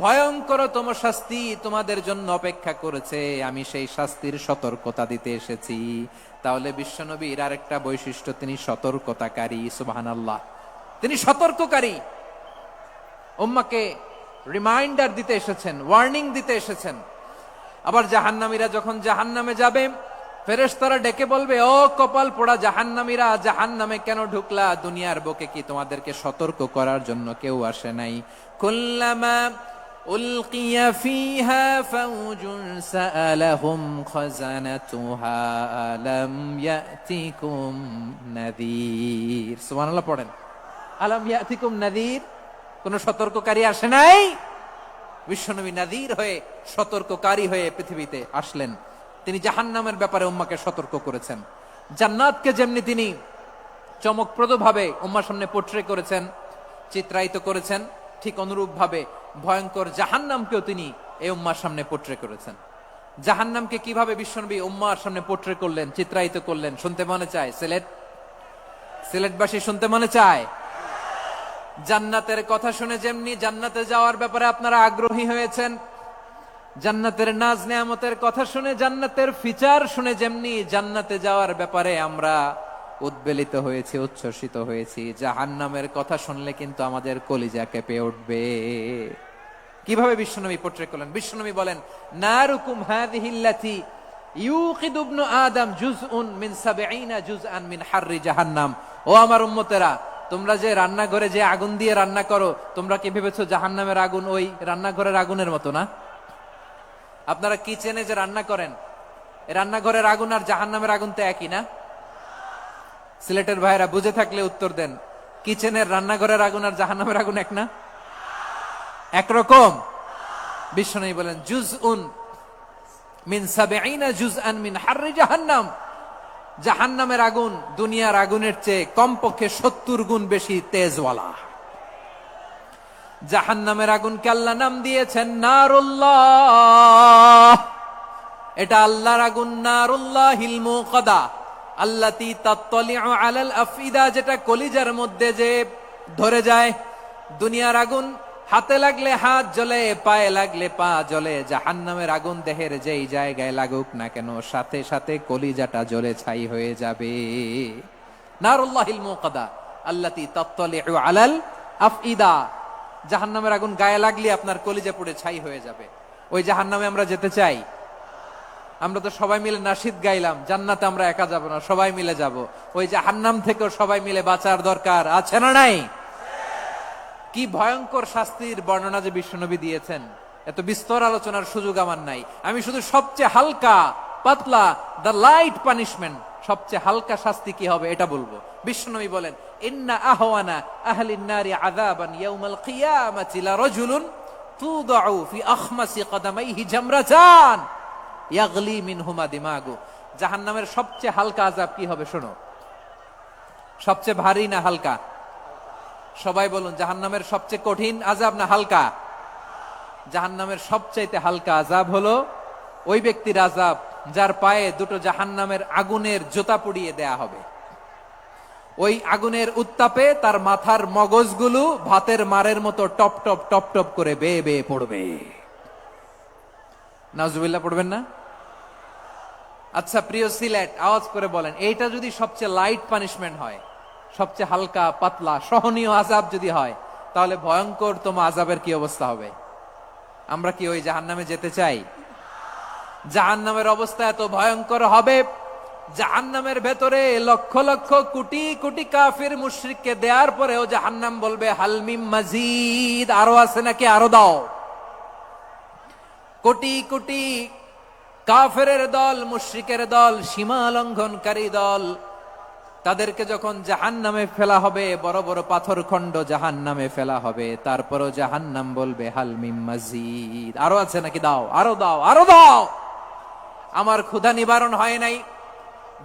A: ভয়ঙ্করতম শাস্তি তোমাদের জন্য অপেক্ষা করেছে, আমি সেই শাস্তির সতর্কতা দিতে এসেছি। তাহলে বিশ্বনবীর আরেকটা বৈশিষ্ট্য, তিনি সতর্কতাকারী। সুবহানাল্লাহ। তিনি সতর্ককারী, উম্মাকে রিমাইন্ডার দিতে এসেছেন, ওয়ার্নিং দিতে এসেছেন। আবার জাহান্নামীরা যখন জাহান্নামে যাবে, ফেরেশতারা ডেকে বলবে, ও কপাল পোড়া জাহান্নামীরা, জাহান্নামে কেন ঢুকলা? দুনিয়ার বুকে কি তোমাদেরকে সতর্ক করার জন্য কেউ আসে নাই? কুল্লামা উলকিয়া ফিহা ফাউজুন সাআলাহুম খাযানাতুহা আলাম ইয়াতিকুম নাযীর। সুবহানাল্লাহ পড়েন। আলাম ইয়াতিকুম নাযীর, কোন সতর্ককারী আসে নাই? বিশ্বনবী নাযীর হয়ে, সতর্ককারী হয়ে পৃথিবীতে আসলেন। তিনি জাহান্নামের ব্যাপারে উম্মাকে সতর্ক করেছেন। জান্নাতকে যেমনি তিনি চমকপ্রদ ভাবে উম্মার সামনে পোট্রে করেছেন, চিত্রায়িত করেছেন, ঠিক অনুরূপ ভাবে ভয়ঙ্কর জাহান্নামকেও তিনি এই উম্মার সামনে পোট্রে করেছেন। জাহান্নামকে কিভাবে বিশ্বনবী উম্মার সামনে পোট্রে করলেন, চিত্রায়িত করলেন, শুনতে মনে চায়? সিলেটবাসী শুনতে মনে চায়? জান্নাতের কথা শুনে যেমনি জান্নাতে যাওয়ার ব্যাপারে আপনারা আগ্রহী হয়েছেন, জান্নাতের নাজ নেয়ামতের কথা শুনে, জান্নাতের ফিচার শুনে যেমনি জান্নাতে যাওয়ার ব্যাপারে আমরা উদ্বেলিত হয়েছি, উচ্ছ্বসিত হয়েছি, জাহান্নামের কথা শুনলে কিন্তু আমাদের কলিজা কেঁপে উঠবে। কিভাবে বিশ্বনবী পোট্রে করলেন? বিশ্বনবী বলেন, নারুকুম হাযিহিল্লাতী ইউকিদু ইবনু আদম জুজউন মিন ৭০ জুজআন মিন হাররি জাহান্নাম। ও আমার উম্মতেরা, তোমরা যে রান্নাঘরে যে আগুন দিয়ে রান্না করো, তোমরা কি ভেবেছো জাহান্নামের আগুন ওই রান্নাঘরের আগুনের মতো না? আপনারা কিচেনে যে রান্না করেন, রান্নাঘরের আগুন আর জাহান্নামের আগুন তো একই না? সিলেটের ভাইরা বুঝে থাকলে উত্তর দেন, কিচেনের রান্নাঘরের আগুন আর জাহান্নামের আগুন এক না? একরকম? বিশ্বনবী বলেন, জুজউন মিন ৭০ জুজআন মিন হাররি জাহান্নাম, জাহান্নামের আগুন দুনিয়ার আগুনের চেয়ে কমপক্ষে ৭০ গুণ বেশি তেজওয়ালা। জাহান্নামের আগুনকে আল্লাহ নাম দিয়েছেন নারুল্লাহ। এটা আল্লাহর আগুন, নারুল্লাহিল মুকাদা আল্লাতী তাত্তালিউ আলাল আফইদা, যেটা কলিজার মধ্যে যে ধরে যায়। দুনিয়ার আগুন হাতে লাগলে হাত জ্বলে, পায়ে লাগলে পা জ্বলে, জাহান্নামের আগুন দেহের যেই জায়গায় লাগুক না কেন সাথে সাথে কলিজাটা জ্বলে ছাই হয়ে যাবে। নারুল্লাহিল মুকাদা আল্লাতী তাত্তালিউ আলাল আফইদা, জাহান্নামের আগুন গায়ে লাগলে আপনার কলিজা পুড়ে ছাই হয়ে যাবে। ওই জাহান্নামে আমরা যেতে চাই? আমরা তো সবাই মিলে নাশিদ গাইলাম, জান্নাতে আমরা একা যাব না, সবাই মিলে যাব। ওই জাহান্নাম থেকেও সবাই মিলে বাঁচার দরকার আছে না নাই? কি ভয়ঙ্কর শাস্তির বর্ণনা যে বিশ্বনবী দিয়েছেন, এত বিস্তর আলোচনার সুযোগ আমার নাই। আমি শুধু সবচেয়ে হালকা পাতলা, দ্য লাইট পানিশমেন্ট, সবচেয়ে হালকা শাস্তি কি হবে এটা বলবো। বিশ্বনবী বলেন, ইন্না আহওয়ানা আহলিন নারি আযাবান ইয়াউমাল কিয়ামাতি লারাজুলুন তুদাউ ফি আখমাসি কদামাইহি জামরাতান ইয়াগলি মিনহুমা দিমাগু। জাহান্নামের সবচেয়ে হালকা আযাব কি হবে শোনো। সবচেয়ে ভারী না হালকা? সবাই বলুন, জাহান্নামের সবচেয়ে কঠিন আযাব না হালকা? জাহান্নামের সবচাইতে হালকা আযাব হলো ওই ব্যক্তির আযাব যার পায়ে দুটো জাহান্নামের আগুনের জুতা পুড়িয়ে দেয়া হবে। ওই আগুনের উত্তাপে তার মাথার মগজগুলো ভাতের মারের মতো টপ টপ টপ টপ করে বেয়ে বেয়ে পড়বে। নাউজুবিল্লাহ পড়বেন না? আচ্ছা প্রিয় সিলেট, আওয়াজ করে বলেন, এইটা যদি সবচেয়ে লাইট পানিশমেন্ট হয়, সবচেয়ে হালকা পাতলা সহনীয় আযাব যদি হয়, তাহলে ভয়ঙ্কর তোমা আযাবের কি অবস্থা হবে? আমরা কি ওই জাহান্নামে যেতে চাই? জাহান্নামের অবস্থা এত ভয়ঙ্কর হবে, জাহান্নামের ভেতরে লক্ষ লক্ষ কোটি কোটি কাফির মুশরিককে দেওয়ার পরেও জাহান্নাম বলবে হাল মিম মাজিদ, আরো আছে নাকি, আরো দাও। কোটি কোটি কাফেরের দল, মুশরিকের দল, সীমা লঙ্ঘনকারী দল, তাদেরকে যখন জাহান্নামে ফেলা হবে, বড় বড় পাথর খণ্ড জাহান্নামে ফেলা হবে, তারপরও জাহান্নাম বলবে হাল মিম মাজিদ, আরো আছে নাকি, দাও, আরো দাও, আরো দাও। আমার ক্ষুধা নিবারণ হয় নাই।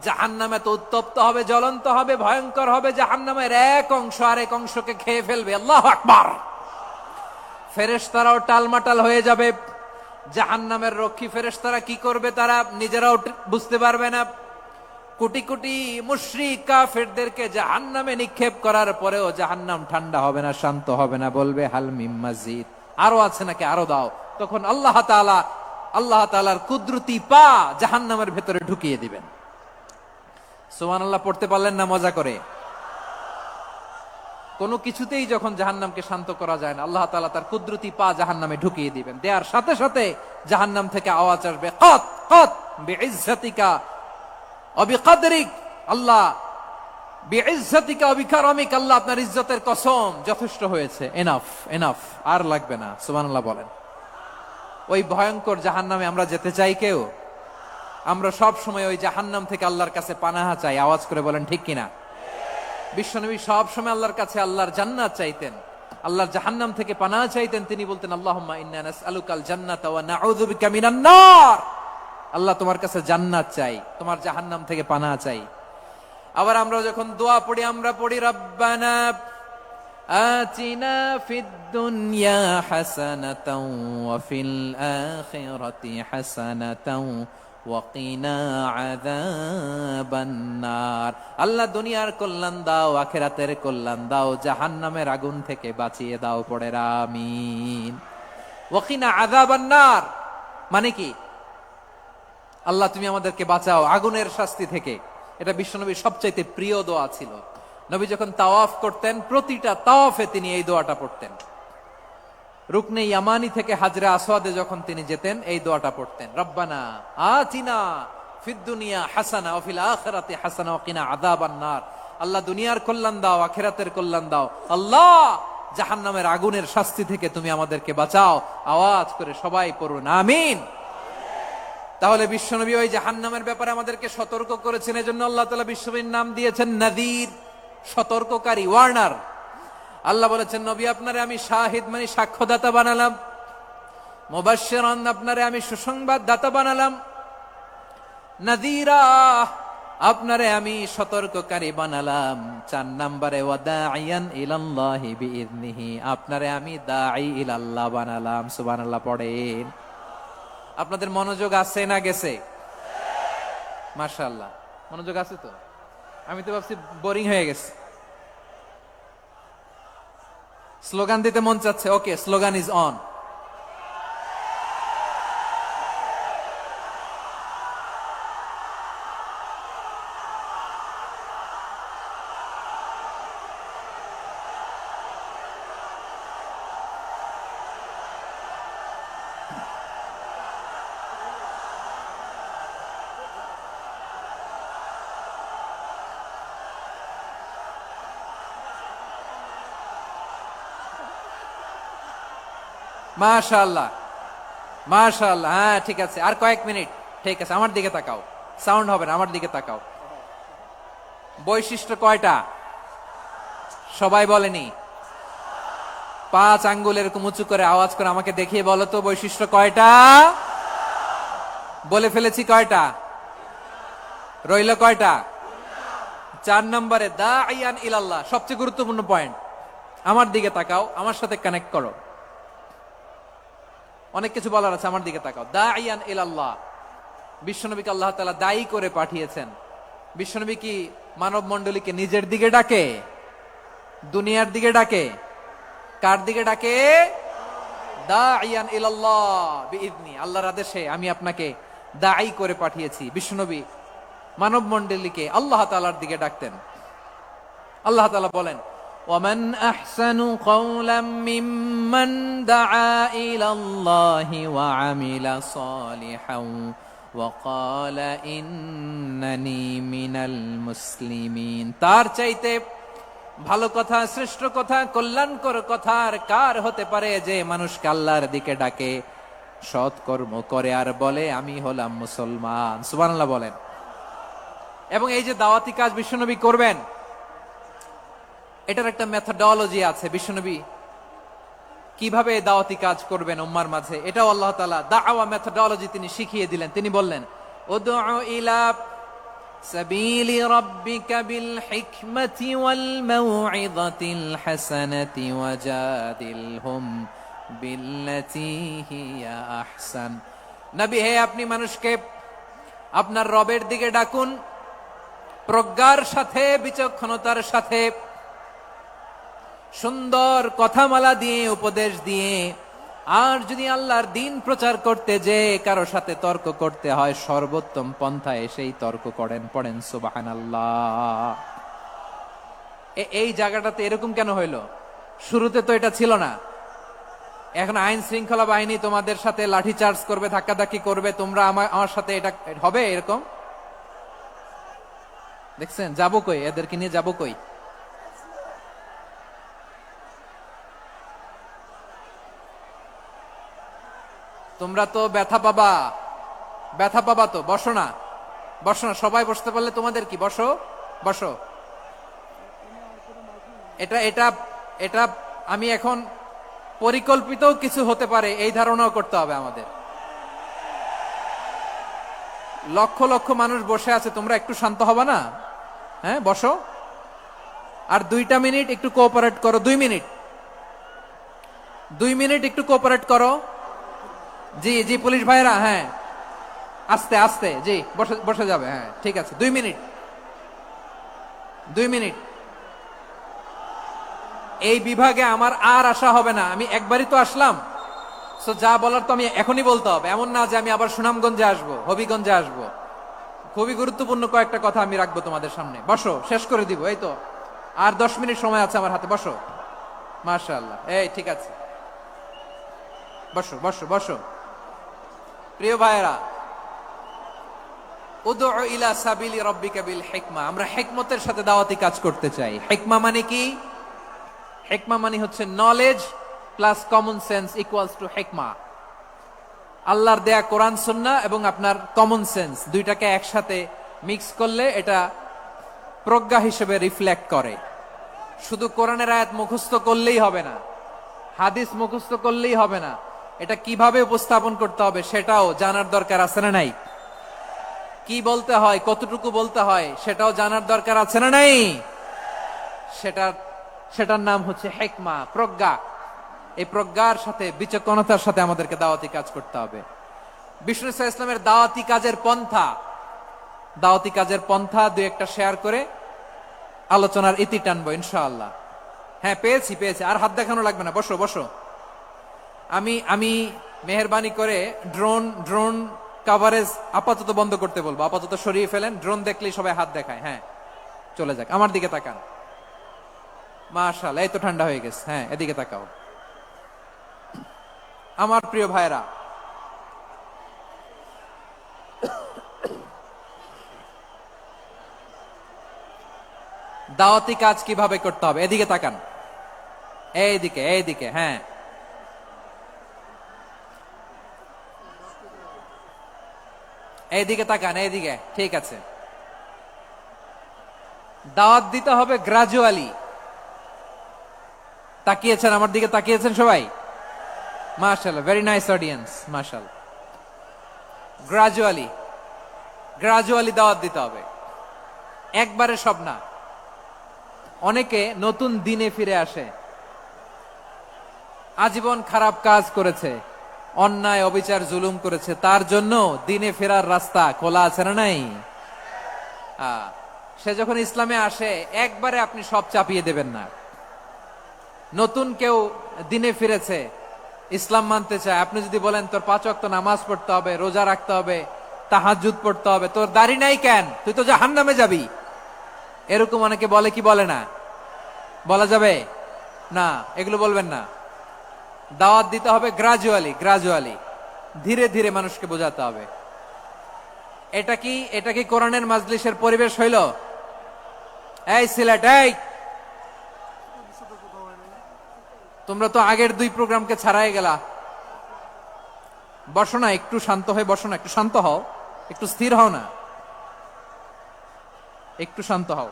A: জাহান্নামে তো উত্তপ্ত হবে, জ্বলন্ত হবে, ভয়ঙ্কর হবে। জাহান্নামের এক অংশ আরেক অংশকে খেয়ে ফেলবে। আল্লাহু আকবার। ফেরেশতারাও টালমাটাল হয়ে যাবে। জাহান্নামের রক্ষী ফেরেশতারা কি করবে তারা নিজেরাও বুঝতে পারবে না। কোটি কোটি মুশরিক কাফেরদেরকে জাহান্নামে নিক্ষেপ করার পরেও জাহান্নাম ঠান্ডা হবে না, শান্ত হবে না, বলবে হাল মিম মাজিদ, আরো আছে নাকি, আরো দাও। তখন আল্লাহ তাআলার কুদরতি পা জাহান্নামের ভেতরে ঢুকিয়ে দিবেন। সুবহানাল্লাহ পড়তে পারলেন না মজা করে? কোনো কিছুতেই যখন জাহান্নামকে শান্ত করা যায় না, আল্লাহ তাআলা তার কুদরতি পা জাহান্নামে ঢুকিয়ে দিবেন। দেয়ার সাথে সাথে জাহান্নাম থেকে আওয়াজ আসবে, কত কত বিইজ্জাতিকা ওয়া বিকদরিক, আল্লাহ বিইজ্জাতিকা ওয়া বিকারামিক, আল্লাহ আপনার ইজ্জতের কসম, যথেষ্ট হয়েছে, এনাফ এনাফ, আর লাগবে না। সুবহানাল্লাহ বলেন। ওই ভয়ঙ্কর জাহান্নামে আমরা যেতে চাই কেউ? আমরা সব সময় ওই জাহান্নাম থেকে আল্লাহর কাছে পানাহা চাই। আওয়াজ করে বলেন ঠিক কিনা? বিশ্বনবী সব সময় আল্লাহর কাছে আল্লাহর জান্নাত চাইতেন, আল্লাহর জাহান্নাম থেকে পানাহা চাইতেন। তিনি বলতেন, আল্লাহুম্মা ইন্না নাসআলুকাল জান্নাতা ওয়া নাউযু বিকা মিনান নার। আল্লাহ তোমার কাছে জান্নাত চাই, তোমার জাহান্নাম থেকে পানাহা চাই। আবার আমরা যখন দোয়া পড়ি, আমরা পড়ি রব্বানা আতিনা ফিদ দুনিয়া হাসানাতাও ওয়া ফিল আখিরাতি হাসানাতাও ওয়া কিনা আযাবান নার। আল্লাহ দুনিয়ার কল্যাণ দাও, আখিরাতের কল্যাণ দাও, জাহান্নামের আগুন থেকে বাঁচিয়ে দাও। পড়ে আমিন। ওয়া কিনা আযাবান নার মানে কি? আল্লাহ তুমি আমাদেরকে বাঁচাও আগুনের শাস্তি থেকে। এটা বিশ্বনবীর সবচাইতে প্রিয় দোয়া ছিল। নবী যখন তাওয়াফ করতেন, প্রতিটা তাওয়াফে তিনি এই দোয়াটা পড়তেন। রুকনে ইয়ামানি থেকে হাজরে আসওয়াদে যখন তিনি যেতেন, এই দোয়াটা পড়তেন, রব্বানা আতিনা ফিদ দুনিয়া হাসানা ওয়া ফিল আখিরাতি হাসানা ওয়া কিনা আযাবান নার। আল্লাহ দুনিয়ার কল্যাণ দাও, আখিরাতের কল্যাণ দাও। আল্লাহ জাহান্নামের আগুনের শাস্তি থেকে তুমি আমাদেরকে বাঁচাও। আওয়াজ করে সবাই পড়ুন আমিন। তাহলে বিশ্বনবী ওই জাহান্নামের ব্যাপারে আমাদেরকে সতর্ক করেছেন। এজন্য আল্লাহ তাআলা বিশ্বনবীর নাম দিয়েছেন নাযীর, সতর্ককারী, ওয়ার্নার। আল্লাহ বলেছেন, নবী আপনারে আমি শাহিদ মানে সাক্ষ্যদাতা বানালাম, মুবাশশিরান আপনারে আমি সুসংবাদ দাতা বানালাম, নাযীরা আপনারে আমি সতর্ককারী বানালাম। 4 নম্বরে ওয়া দাঈয়ান ইলাল্লাহি বিইذনিহি, আপনারে আমি দাঈ ইলাল্লাহ বানালাম। সুবহানাল্লাহ পড়েন। আপনাদের মনোযোগ আছে না গেছে? মাশাআল্লাহ মনোযোগ আছে তো। আমি তো ভাবছি বোরিং হয়ে গেছে। স্লোগান দিতে মন চাচ্ছে, ওকে, স্লোগান ইজ অন। মাশাআল্লাহ, মাশাআল্লাহ। হ্যাঁ, ঠিক আছে, আর কয়েক মিনিট। ঠিক আছে, আমার দিকে তাকাও, সাউন্ড হবে না, আমার দিকে তাকাও। বৈশিষ্ট্য কয়টা সবাই বলেনি? 5 আঙ্গুল এরকম উঁচু করে আওয়াজ করে আমাকে দেখিয়ে বলো তো, বৈশিষ্ট্য কয়টা? বলে ফেলেছি কয়টা? রইল কয়টা? 4 নম্বরে দাঈয়ান ইলাল্লাহ, সবচেয়ে গুরুত্বপূর্ণ পয়েন্ট। আমার দিকে তাকাও, আমার সাথে কানেক্ট করো। অনেক কিছু বলার আছে, আমার দিকে তাকাও। দাঈয়ান ইলাল্লাহ, বিশ্বনবীকে আল্লাহ তাআলা দায়ী করে পাঠিয়েছেন। বিশ্বনবী কি মানব মণ্ডলীকে নিজের দিকে ডাকে? দুনিয়ার দিকে ডাকে? কার দিকে ডাকে? দাঈয়ান ইলাল্লাহ বিইذনি, আল্লাহর আদেশে আমি আপনাকে দায়ী করে পাঠিয়েছি। বিশ্বনবী মানব মণ্ডলীকে আল্লাহ তাআলার দিকে ডাকতেন। আল্লাহ তাআলা বলেন, ومن أحسن قولا ممن دعا إلى الله وعمل صالحا وقال إنني من المسلمين। তার চাইতে ভালো কথা, শ্রেষ্ঠ কথা, কল্যাণকর কথা আর কার হতে পারে যে মানুষকে আল্লাহর দিকে ডাকে, সৎকর্ম করে আর বলে আমি হলাম মুসলমান। সুবহানাল্লাহ বলেন। এবং এই যে দাওয়াতি কাজ বিশ্বনবী করবেন, এটার একটা মেথডোলজি আছে। বিশ্বনবী কিভাবে দাওয়াতি কাজ করবেন উম্মার মাঝে, এটাও আল্লাহ তাআলা দাওয়া মেথডোলজি তিনি শিখিয়ে দিলেন। তিনি বললেন, উদউ ইলা সাবিলি রাব্বিকা বিল হিকমাতি ওয়াল মাউইযাতিল হাসানাতি ওয়াজাদিলহুম বিল্লাতী হিয়া আহসান। নবী হে, আপনি মানুষকে আপনার রবের দিকে ডাকুন প্রজ্ঞার সাথে, বিচক্ষণতার সাথে, সুন্দর কথামালা দিয়ে, উপদেশ দিয়ে। আর যদি আল্লাহর দিন প্রচার করতে যে কারো সাথে তর্ক করতে হয়, সর্বোত্তম পন্থায় সেই তর্ক করেন। পড়েন সুবহানাল্লাহ। এই জায়গাটাতে এরকম কেন হইলো? শুরুতে তো এটা ছিল না। এখন আইন শৃঙ্খলা বাহিনী তোমাদের সাথে লাঠি চার্জ করবে, ধাক্কাধাক্কি করবে, তোমরা আমার সাথে এটা হবে এরকম? দেখছেন, যাবো কই? এদেরকে নিয়ে যাবো কই? তোমরা তো ব্যথা পাবা, ব্যথা পাবা তো। বসো না, বসো না, সবাই বসতে পারলে তোমাদের কি? বসো, বসো। এটা এটা এটা আমি এখন পরিকল্পিত কিছু হতে পারে এই ধারণাও করতে হবে আমাদের। লক্ষ লক্ষ মানুষ বসে আছে, তোমরা একটু শান্ত হবে না? হ্যাঁ, বসো। আর 2টা মিনিট একটু কোঅপারেট করো। 2 মিনিট, 2 মিনিট একটু কোঅপারেট করো। জি জি, পুলিশ ভাইরা, হ্যাঁ, আস্তে আস্তে, জি, বসে বসে যাবে। হ্যাঁ, ঠিক আছে, 2 মিনিট, 2 মিনিট। এই বিভাগে আমার আর আসা হবে না, আমি একবারই তো আসলাম। সো যা বলার তো আমি এখনই বলতে হবে। এমন না যে আমি আবার সুনামগঞ্জে আসবো, হবিগঞ্জে আসবো। খুবই গুরুত্বপূর্ণ কয়েকটা কথা আমি রাখবো তোমাদের সামনে। বসো, শেষ করে দিব। এই তো আর 10 মিনিট সময় আছে আমার হাতে। বসো। মাশাআল্লাহ, এই ঠিক আছে, বসো বসো বসো। প্রিয় ভাইয়েরা, উদউ ইলা সাবিলি রাব্বিকা বিল হিকমা, আমরা হিকমতের সাথে দাওয়াতি কাজ করতে চাই। হিকমা মানে কি? হিকমা মানে হচ্ছে knowledge plus common sense equals to হিকমা। আল্লাহর দেয়া কোরআন সুন্নাহ এবং আপনার কমন সেন্স, দুইটাকে একসাথে মিক্স করলে এটা প্রজ্ঞা হিসেবে রিফ্লেক্ট করে। শুধু কোরআনের আয়াত মুখস্থ করলেই হবে না, হাদিস মুখস্থ করলেই হবে না, এটা কিভাবে উপস্থাপন করতে হবে সেটাও জানার দরকার আছে না নাই? কি বলতে হয়, কতটুকু বলতে হয় সেটাও জানার দরকার আছে না নাই? সেটার নাম হচ্ছে হিকমা, প্রজ্ঞা। এই প্রজ্ঞার সাথে, বিচক্ষণতার সাথে আমাদেরকে দাওয়াতি কাজ করতে হবে। বিষ্ণু ইসলামের দাওয়াতি কাজের পন্থা 2-1টা শেয়ার করে আলোচনার ইতি টানবো ইনশাআল্লাহ। হ্যাঁ পেয়েছি পেয়েছি, আর হাত দেখানো লাগবে না, বসো বসো। আমি আমি মেহেরবানি করে ড্রোন ড্রোন কাভারেজ আপাতত বন্ধ করতে বলবো, আপাতত সরিয়ে ফেলেন। ড্রোন দেখলেই সবাই হাত দেখায়। হ্যাঁ চলে যাক, আমার দিকে তাকান। মাশাআল্লাহ, এই তো ঠান্ডা হয়ে গেছে। হ্যাঁ এদিকে তাকাও। আমার প্রিয় ভাইরা, দাওয়াতি কাজ কিভাবে করতে হবে এদিকে তাকান। এইদিকে এইদিকে, হ্যাঁ এইদিকে তাকান, এইদিকে, ঠিক আছে। দাওয়াত দিতে হবে গ্রাজুয়ালি। তাকিয়েছেন আমার দিকে, তাকিয়েছেন সবাই? মাশাআল্লাহ, ভেরি নাইস অডিয়েন্স, মাশাআল্লাহ। গ্রাজুয়ালি গ্রাজুয়ালি দাওয়াত দিতে হবে, একবারে সব না। অনেকে নতুন দিনে ফিরে আসে, আজীবন খারাপ কাজ করেছে, অন্যায় অবিচার জুলুম করেছে, তার জন্য দিনে ফেরার রাস্তা খোলা আছে না নাই? সে যখন ইসলামে আসে একবারে আপনি সব চাপিয়ে দেবেন না। নতুন কেউ দিনে ফিরেছে, ইসলাম মানতে চায়, আপনি যদি বলেন তোর 5 ওয়াক্ত নামাজ পড়তে হবে, রোজা রাখতে হবে, তাহাজ্জুদ পড়তে হবে, তোর দাড়ি নাই কেন, তুই তো জাহান্নামে যাবি, এরকম অনেকে বলে কি বলে না? বলা যাবে না, এগুলো বলবেন না। দাওয়াত দিতে হবে গ্রাজুয়ালি গ্রাজুয়ালি, ধীরে ধীরে মানুষকে বোঝাতে হবে। এটা কি কোরআনের মাজলিসের পরিবেশ হইল? এই সিলেট, এই তোমরা তো আগের 2 প্রোগ্রামকে ছাড়াই গেলা। বসো না, একটু শান্ত হয়ে বসো না, একটু শান্ত হও, একটু স্থির হও না, একটু শান্ত হও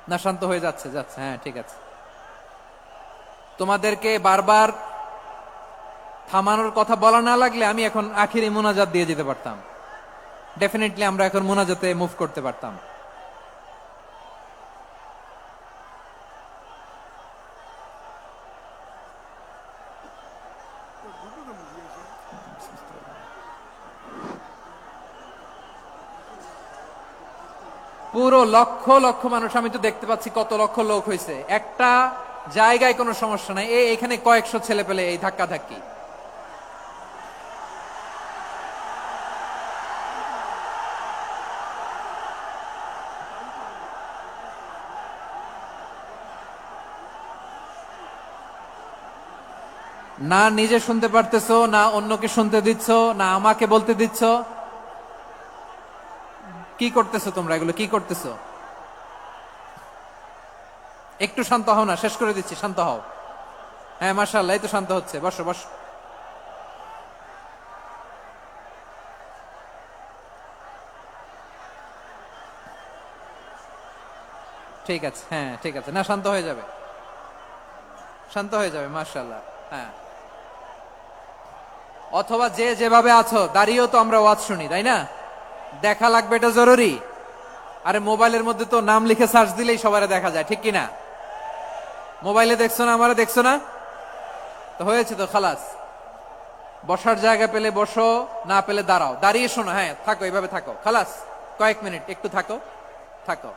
A: না। শান্ত হয়ে যাচ্ছে যাচ্ছে, হ্যাঁ ঠিক আছে। তোমাদেরকে বারবার থামানোর কথা বলা না লাগলে আমি এখন আখিরি মুনাজাত দিয়ে যেতে পারতাম। ডেফিনেটলি আমরা এখন মুনাজাতে মুভ করতে পারতাম। পুরো লক্ষ লক্ষ মানুষ, আমি তো দেখতে পাচ্ছি কত লক্ষ লোক হয়েছে, একটা জায়গায় কোনো সমস্যা নাই। এখানে কয়েকশো ছেলে পেলে এই ধাক্কা ধাক্কি। না নিজে শুনতে পারতেছো, না অন্যকে শুনতে দিচ্ছ, না আমাকে বলতে দিচ্ছ। কি করতেছো তোমরা, এগুলো কি করতেছো? একটু শান্ত হও না, শেষ করে দিচ্ছি, শান্ত হও। হ্যাঁ মাশাআল্লাহ, এই তো শান্ত হচ্ছে, বসো বসো। ঠিক আছে, হ্যাঁ ঠিক আছে, না শান্ত হয়ে যাবে, শান্ত হয়ে যাবে, মাশাআল্লাহ। হ্যাঁ, অথবা যে যেভাবে আছো দাঁড়িয়েও তো আমরা ওয়াজ শুনি, তাই না? দেখা লাগবে, এটা জরুরি। আরে মোবাইলের মধ্যে তো নাম লিখে সার্চ দিলেই সবারে দেখা যায়, ঠিক কিনা? মোবাইলে দেখছো না, আমারে দেখছো না, তো হয়েছে তো, খালাস। বসার জায়গা পেলে বসো, না পেলে দাঁড়াও, দাঁড়িয়ে শোনো। হ্যাঁ থাকো, এইভাবে থাকো, খালাস। কয়েক মিনিট একটু থাকো, থাকো।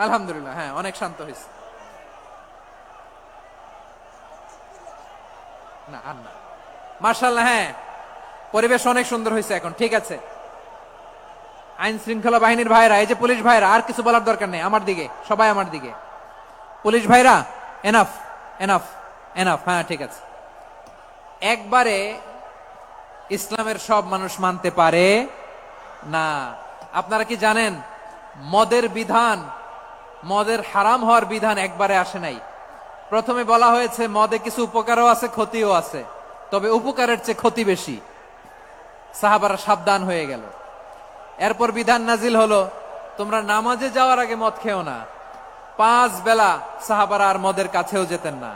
A: আলহামদুলিল্লাহ, হ্যাঁ অনেক শান্ত হয়েছে। না আর না, মাশাআল্লাহ, হ্যাঁ পরিবেশ অনেক সুন্দর হয়েছে এখন, ঠিক আছে। আইন শৃঙ্খলা বাহিনীর ভাইরা, এই যে পুলিশ ভাইরা, আর কিছু বলার দরকার নেই, আমার দিকে সবাই, আমার দিকে। পুলিশ ভাইরা, এনাফ এনাফ এনাফ, হ্যাঁ ঠিক আছে। একবারে ইসলামের সব মানুষ মানতে পারে না। আপনারা কি জানেন মদের বিধান, মদের হারাম হওয়ার বিধান একবারে আসে নাই। প্রথমে বলা হয়েছে মদে কিছু উপকারও আছে, ক্ষতিও আছে, তবে উপকারের চেয়ে ক্ষতি বেশি। সাহাবারা সাবধান হয়ে গেল। এরপর বিধান নাজিল হলো, তোমরা নামাজে যাওয়ার আগে মদ খেও না। 5 বেলা সাহাবারা আর মদের কাছেও যেতেন না,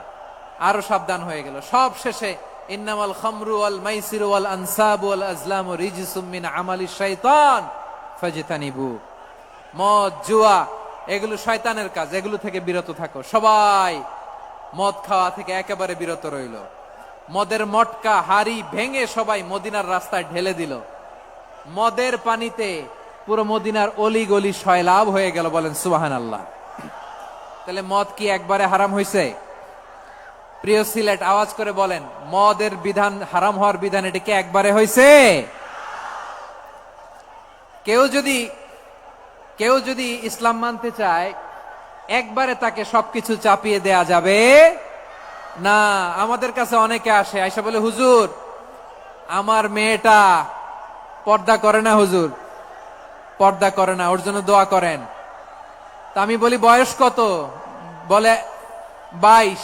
A: আরো সাবধান হয়ে গেল। সব শেষে ইন্নামাল খামরু ওয়াল মাইসিরু ওয়াল আনসাবু ওয়াল আজলামু রিজসুম মিন আমালিশ শাইতান ফাজতানিবু। মদ, জুয়া এগুলো শয়তানের কাজ, এগুলো থেকে বিরত থাকো। সবাই মদ খাওয়া থেকে একেবারে বিরত রইল। মদের মটকা হাড়ি ভেঙে সবাই মদিনার রাস্তায় ঢেলে দিল। মদের পানিতে পুরো মদিনার অলি গলি সয়লাভ হয়ে গেল, বলেন সুবহানাল্লাহ। তাহলে মদ কি একবারে হারাম হয়েছে? প্রিয় সিলেট, আওয়াজ করে বলেন, মদের বিধান, হারাম হওয়ার বিধান এটা কি একবারে হয়েছে? কেউ যদি ইসলাম মানতে চায়, একবারে তাকে সবকিছু চাপিয়ে দেয়া যাবে না। আমাদের কাছে অনেকে আসে, আয়সা বলে, হুজুর আমার মেয়েটা পর্দা করে না, হুজুর পর্দা করে না, ওর জন্য দোয়া করেন। তা আমি বলি বয়স কত? বলে 22।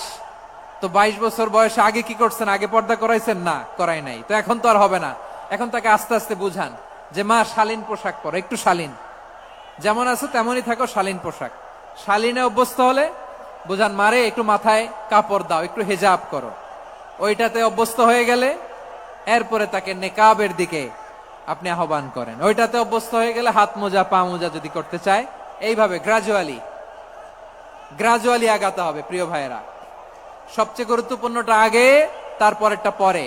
A: তো 22 বছর বয়সে আগে কি করছেন? আগে পর্দা করাইছেন? না, করাই নাই। তো এখন তো আর হবে না। এখন তাকে আস্তে আস্তে বুঝান যে মা শালীন পোশাক পরো, একটু শালীন, যেমন আছে তেমনই থাকো, শালীন পোশাক। শালীনে অভ্যস্ত হলে বুঝান, মারে একটু মাথায় কাপড় দাও, একটু হেজাব করো। ওইটাতে অভ্যস্ত হয়ে গেলে এরপরে তাকে নেকাবের দিকে আপনি আহ্বান করেন। ওইটাতে অভ্যস্ত হয়ে গেলে হাত মোজা, পা মোজা যদি করতে চায়, এইভাবে গ্রাজুয়ালি আগাতে হবে। প্রিয় ভাইয়েরা, সবচেয়ে গুরুত্বপূর্ণটা আগে, তারপরেরটা পরে।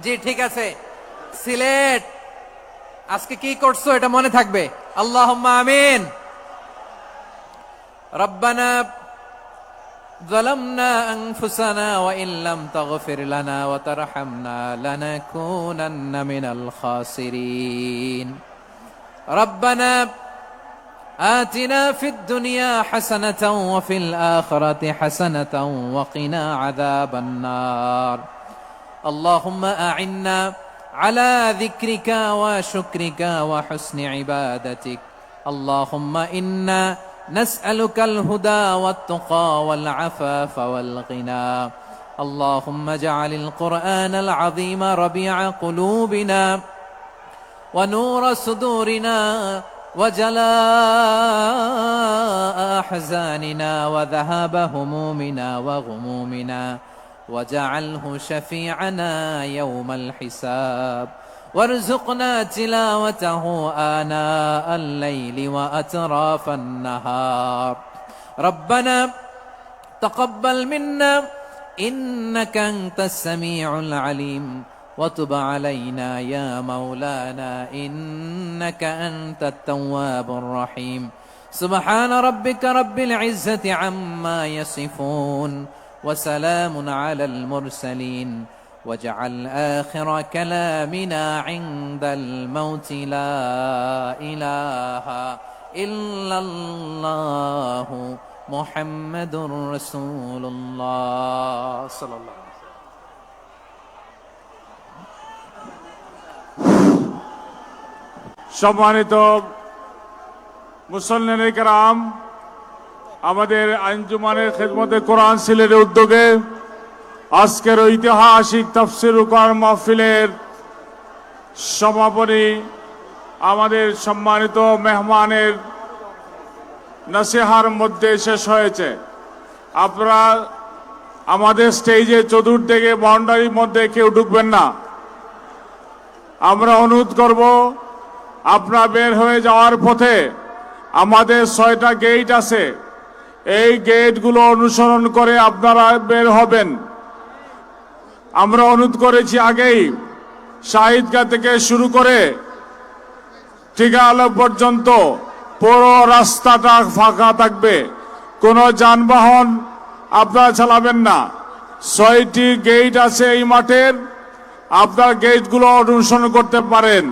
A: জি ঠিক আছে। সিলেট, আজকে কি করছো এটা মনে থাকবে। আল্লাহুম্মা আমিন। রব্বানা ظلمنا أنفسنا وإن لم تغفر لنا وترحمنا لنكونن من الخاسرين. ربنا آتنا في الدنيا حسنة وفي الآخرة حسنة وقنا عذاب النار. اللهم أعنا على ذكرك وشكرك وحسن عبادتك. اللهم إنا نسألك الهدى والتقى والعفاف والغنى. اللهم اجعل القرآن العظيم ربيع قلوبنا ونور صدورنا وجلاء أحزاننا وذهاب همومنا وغمومنا، وجعله شفيعنا يوم الحساب. وارزقنا تلاوته آناء الليل وأطراف النهار. ربنا تقبل منا إنك أنت السميع العليم وتب علينا يا مولانا إنك أنت التواب الرحيم. سبحان ربك رب العزة عما يصفون وسلام على المرسلين. واجعل آخر كلامنا عند الموت لا إله إلا الله محمد رسول الله صلى الله عليه وسلم.
B: সম্মানিত মুসল্লিনে কেরাম, আমাদের আঞ্জুমানের খেদমতে কোরআন সিলেটের উদ্যোগে আজকের ঐতিহাসিক তাফসীরুল কোরআন মাহফিলের সমাপনী আমাদের সম্মানিত মেহমানের নসিহার মধ্যে শেষ হয়েছে। আপনারা আমাদের স্টেজে চতুর্দিকে বাউন্ডারির মধ্যে কেউ ঢুকবেন না। আমরা অনুরোধ করব, আপনারা বের হয়ে যাওয়ার পথে আমাদের 6টা গেট আছে, এই গেটগুলো অনুসরণ করে আপনারা বের হবেন। আমরা অনুরোধ করেছি আগেই, শাহিদগাহ থেকে শুরু করে টিকালা পর্যন্ত পুরো রাস্তাটা ফাঁকা থাকবে, কোনো যানবাহন আপনারা চালাবেন না। 6টি গেট আছে এই মাঠের, আপনারা গেটগুলো অনুসরণ করতে পারেন।